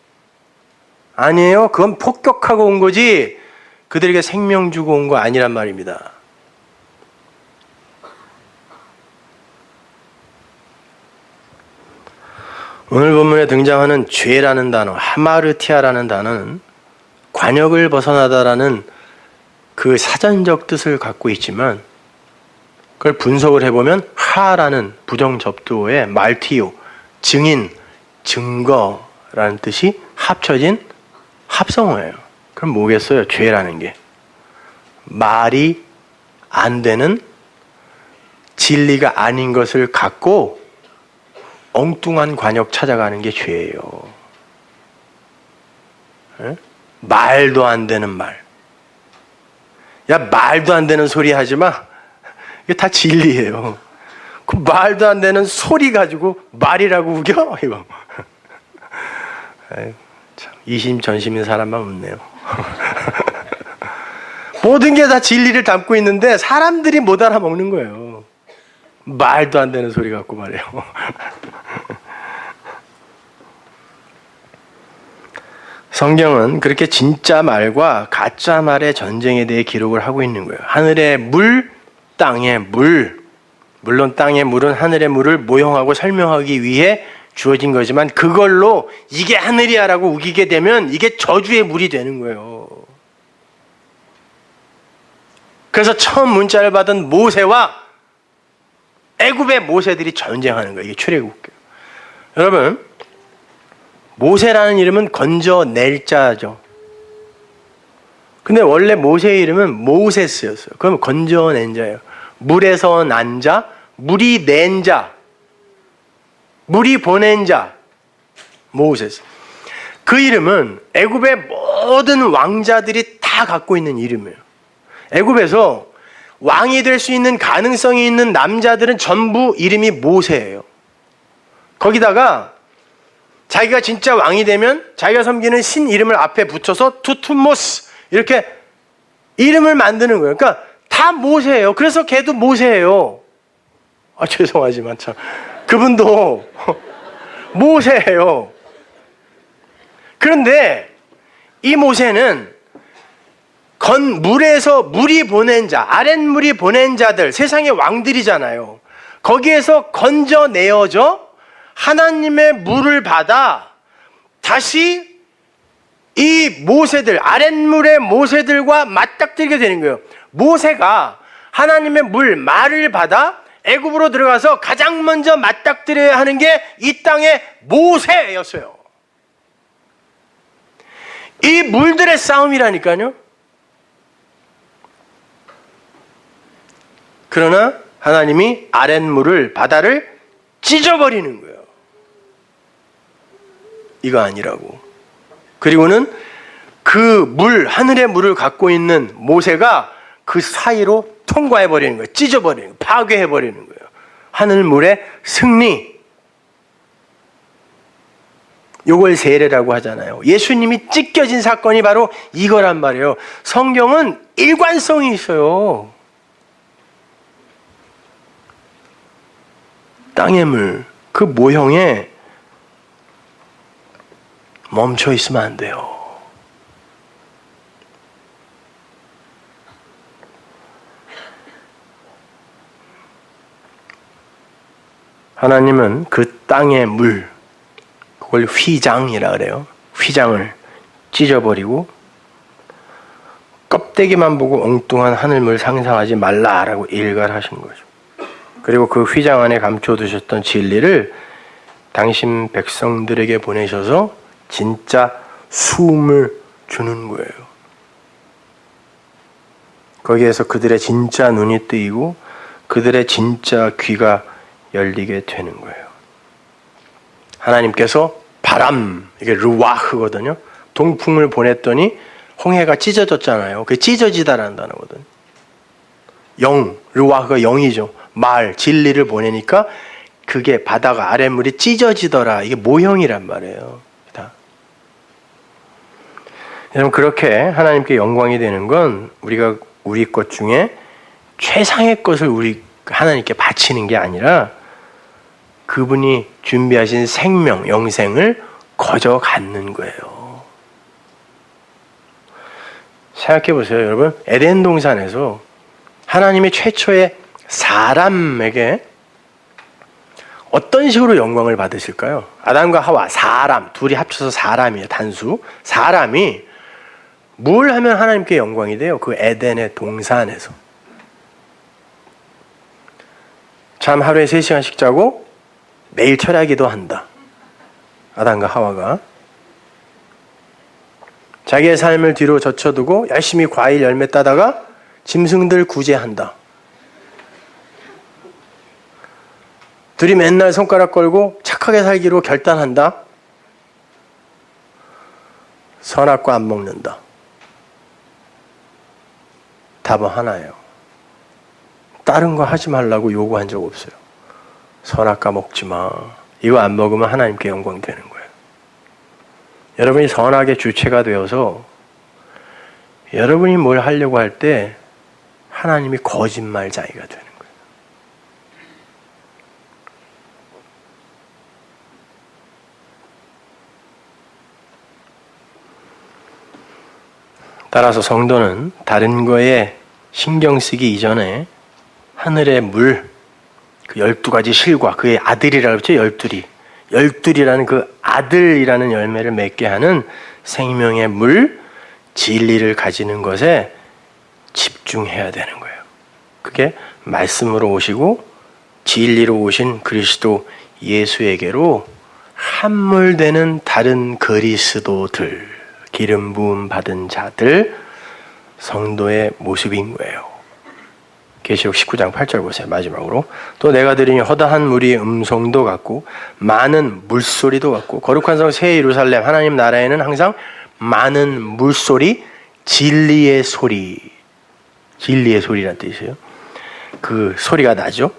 아니에요. 그건 폭격하고 온 거지 그들에게 생명 주고 온 거 아니란 말입니다. 오늘 본문에 등장하는 죄라는 단어, 하마르티아라는 단어는 관역을 벗어나다라는 그 사전적 뜻을 갖고 있지만 그걸 분석을 해보면 하라는 부정접두어에 말티오, 증인, 증거라는 뜻이 합쳐진 합성어예요. 그럼 뭐겠어요? 죄라는 게. 말이 안 되는 진리가 아닌 것을 갖고 엉뚱한 관역 찾아가는 게 죄예요. 에? 말도 안 되는 말. 야, 말도 안 되는 소리 하지 마. 이게 다 진리예요. 그 말도 안 되는 소리 가지고 말이라고 우겨? 이거. 에이, 참, 이심전심인 사람만 없네요. 모든 게 다 진리를 담고 있는데 사람들이 못 알아먹는 거예요. 말도 안 되는 소리 갖고 말이에요. 성경은 그렇게 진짜 말과 가짜 말의 전쟁에 대해 기록을 하고 있는 거예요. 하늘의 물, 땅의 물. 물론 땅의 물은 하늘의 물을 모형하고 설명하기 위해 주어진 거지만 그걸로 이게 하늘이야라고 우기게 되면 이게 저주의 물이 되는 거예요. 그래서 처음 문자를 받은 모세와 애굽의 모세들이 전쟁하는 거예요. 이게 출애굽기예요. 여러분, 모세라는 이름은 건져낼 자죠. 근데 원래 모세의 이름은 모세스였어요. 그럼 건져낸 자예요. 물에서 난 자, 물이 낸 자, 물이 보낸 자, 모세스. 그 이름은 애굽의 모든 왕자들이 다 갖고 있는 이름이에요. 애굽에서 왕이 될 수 있는 가능성이 있는 남자들은 전부 이름이 모세예요. 거기다가 자기가 진짜 왕이 되면 자기가 섬기는 신 이름을 앞에 붙여서 투투모스 이렇게 이름을 만드는 거예요. 그러니까 다 모세예요. 그래서 걔도 모세예요. 아, 죄송하지만 참 그분도 모세예요. 그런데 이 모세는 물에서 물이 보낸 자, 아랫물이 보낸 자들, 세상의 왕들이잖아요. 거기에서 건져내어져 하나님의 물을 받아 다시 이 모세들, 아랫물의 모세들과 맞닥뜨리게 되는 거예요. 모세가 하나님의 물, 말을 받아 애굽으로 들어가서 가장 먼저 맞닥뜨려야 하는 게 이 땅의 모세였어요. 이 물들의 싸움이라니까요. 그러나 하나님이 아랫물을, 바다를 찢어버리는 거예요. 이거 아니라고. 그리고는 그 물, 하늘의 물을 갖고 있는 모세가 그 사이로 통과해버리는 거예요. 찢어버리는 거예요. 파괴해버리는 거예요. 하늘물의 승리. 요걸 세례라고 하잖아요. 예수님이 찢겨진 사건이 바로 이거란 말이에요. 성경은 일관성이 있어요. 땅의 물, 그 모형에 멈춰 있으면 안 돼요. 하나님은 그 땅의 물, 그걸 휘장이라 그래요. 휘장을 찢어버리고 껍데기만 보고 엉뚱한 하늘물 상상하지 말라라고 일갈하신 거죠. 그리고 그 휘장 안에 감춰두셨던 진리를 당신 백성들에게 보내셔서 진짜 숨을 주는 거예요. 거기에서 그들의 진짜 눈이 뜨이고 그들의 진짜 귀가 열리게 되는 거예요. 하나님께서 바람, 이게 르와흐거든요. 동풍을 보냈더니 홍해가 찢어졌잖아요. 그게 찢어지다라는 단어거든요. 영, 르와흐가 영이죠. 말, 진리를 보내니까 그게 바다가 아랫물이 찢어지더라. 이게 모형이란 말이에요. 여러분, 그렇게 하나님께 영광이 되는 건 우리가 우리 것 중에 최상의 것을 우리 하나님께 바치는 게 아니라 그분이 준비하신 생명, 영생을 거저 갖는 거예요. 생각해 보세요, 여러분. 에덴 동산에서 하나님이 최초의 사람에게 어떤 식으로 영광을 받으실까요? 아담과 하와, 사람, 둘이 합쳐서 사람이에요, 단수. 사람이 뭘 하면 하나님께 영광이 돼요? 그 에덴의 동산에서. 잠 하루에 3시간씩 자고 매일 철야기도 한다. 아담과 하와가. 자기의 삶을 뒤로 젖혀두고 열심히 과일 열매 따다가 짐승들 구제한다. 둘이 맨날 손가락 걸고 착하게 살기로 결단한다. 선악과 안 먹는다. 답은 하나예요. 다른 거 하지 말라고 요구한 적 없어요. 선악과 먹지 마. 이거 안 먹으면 하나님께 영광 되는 거예요. 여러분이 선악의 주체가 되어서 여러분이 뭘 하려고 할 때 하나님이 거짓말쟁이가 되는 거예요. 따라서 성도는 다른 거에 신경 쓰기 이전에 하늘의 물, 그 12가지 실과 그의 아들이라고 했죠. 열둘이라는 그 아들이라는 열매를 맺게 하는 생명의 물, 진리를 가지는 것에 집중해야 되는 거예요. 그게 말씀으로 오시고 진리로 오신 그리스도 예수에게로 함몰되는 다른 그리스도들, 기름 부음 받은 자들, 성도의 모습인 거예요. 계시록 19장 8절 보세요. 마지막으로. 또 내가 들으니 허다한 무리의 음성도 같고 많은 물소리도 같고 거룩한 성 새 예루살렘 하나님 나라에는 항상 많은 물소리, 진리의 소리란 뜻이에요. 그 소리가 나죠.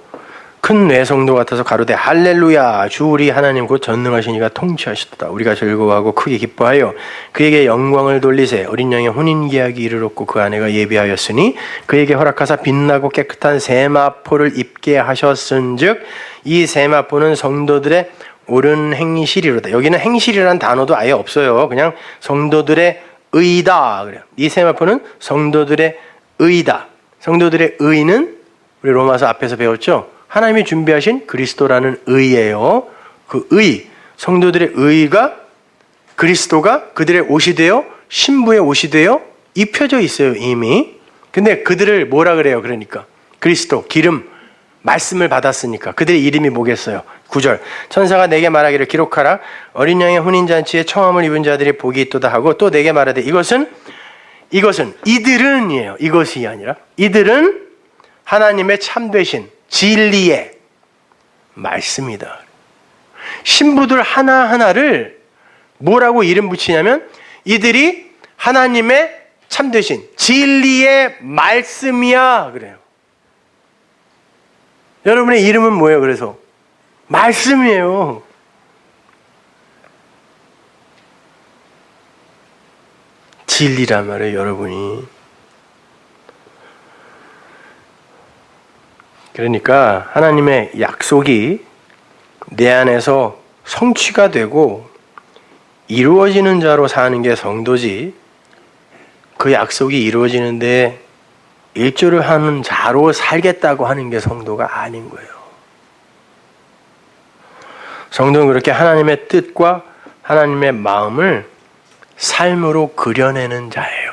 큰 뇌성도 같아서 가로되 할렐루야 주 우리 하나님 곧 전능하신 이가 통치하시도다. 우리가 즐거워하고 크게 기뻐하여 그에게 영광을 돌리세. 어린 양의 혼인계약이 이르렀고 그 아내가 예비하였으니 그에게 허락하사 빛나고 깨끗한 세마포를 입게 하셨은즉 이 세마포는 성도들의 옳은 행실이로다. 여기는 행실이라는 단어도 아예 없어요. 그냥 성도들의 의다 그래요. 이 세마포는 성도들의 의다. 성도들의 의는 우리 로마서 앞에서 배웠죠. 하나님이 준비하신 그리스도라는 의예요. 그 의, 성도들의 의가 그리스도가 그들의 옷이 되어 신부의 옷이 되어 입혀져 있어요 이미. 근데 그들을 뭐라 그래요? 그러니까 그리스도, 기름, 말씀을 받았으니까 그들의 이름이 뭐겠어요? 9절 천사가 내게 말하기를 기록하라. 어린 양의 혼인잔치에 청함을 입은 자들이 복이 있도다 하고 또 내게 말하되 이것은 이들은이에요. 이것이 아니라 이들은 하나님의 참되신 진리의 말씀이다. 신부들 하나하나를 뭐라고 이름 붙이냐면 이들이 하나님의 참되신 진리의 말씀이야 그래요. 여러분의 이름은 뭐예요? 그래서 말씀이에요. 진리란 말이에요, 여러분이. 그러니까 하나님의 약속이 내 안에서 성취가 되고 이루어지는 자로 사는 게 성도지, 그 약속이 이루어지는데 일조를 하는 자로 살겠다고 하는 게 성도가 아닌 거예요. 성도는 그렇게 하나님의 뜻과 하나님의 마음을 삶으로 그려내는 자예요.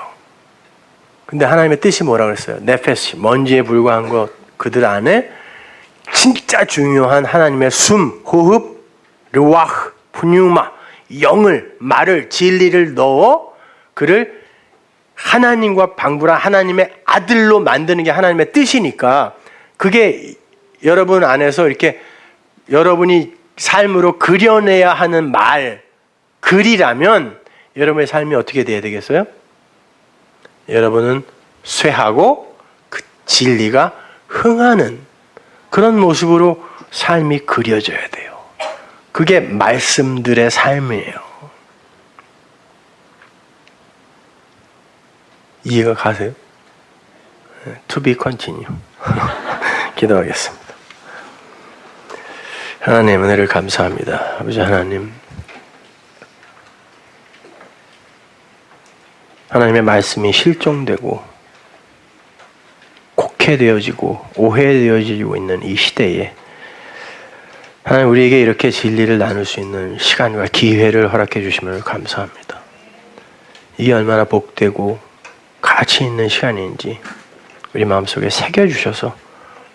근데 하나님의 뜻이 뭐라 그랬어요? 네페시, 먼지에 불과한 것, 그들 안에 진짜 중요한 하나님의 숨, 호흡, 르와흐, 푸뉴마, 영을, 말을, 진리를 넣어 그를 하나님과 방불한 하나님의 아들로 만드는 게 하나님의 뜻이니까 그게 여러분 안에서 이렇게 여러분이 삶으로 그려내야 하는 말, 글이라면 여러분의 삶이 어떻게 돼야 되겠어요? 여러분은 쇠하고 그 진리가 흥하는 그런 모습으로 삶이 그려져야 돼요. 그게 말씀들의 삶이에요. 이해가 가세요? To be continue. 기도하겠습니다. 하나님 은혜를 감사합니다. 아버지 하나님, 하나님의 말씀이 실종되고 곡해되어지고 오해되어지고 있는 이 시대에 하나님 우리에게 이렇게 진리를 나눌 수 있는 시간과 기회를 허락해 주심을 감사합니다. 이게 얼마나 복되고 가치 있는 시간인지 우리 마음속에 새겨주셔서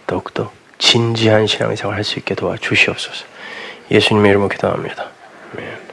더욱더 진지한 신앙생활을 할 수 있게 도와주시옵소서. 예수님의 이름으로 기도합니다. 아멘.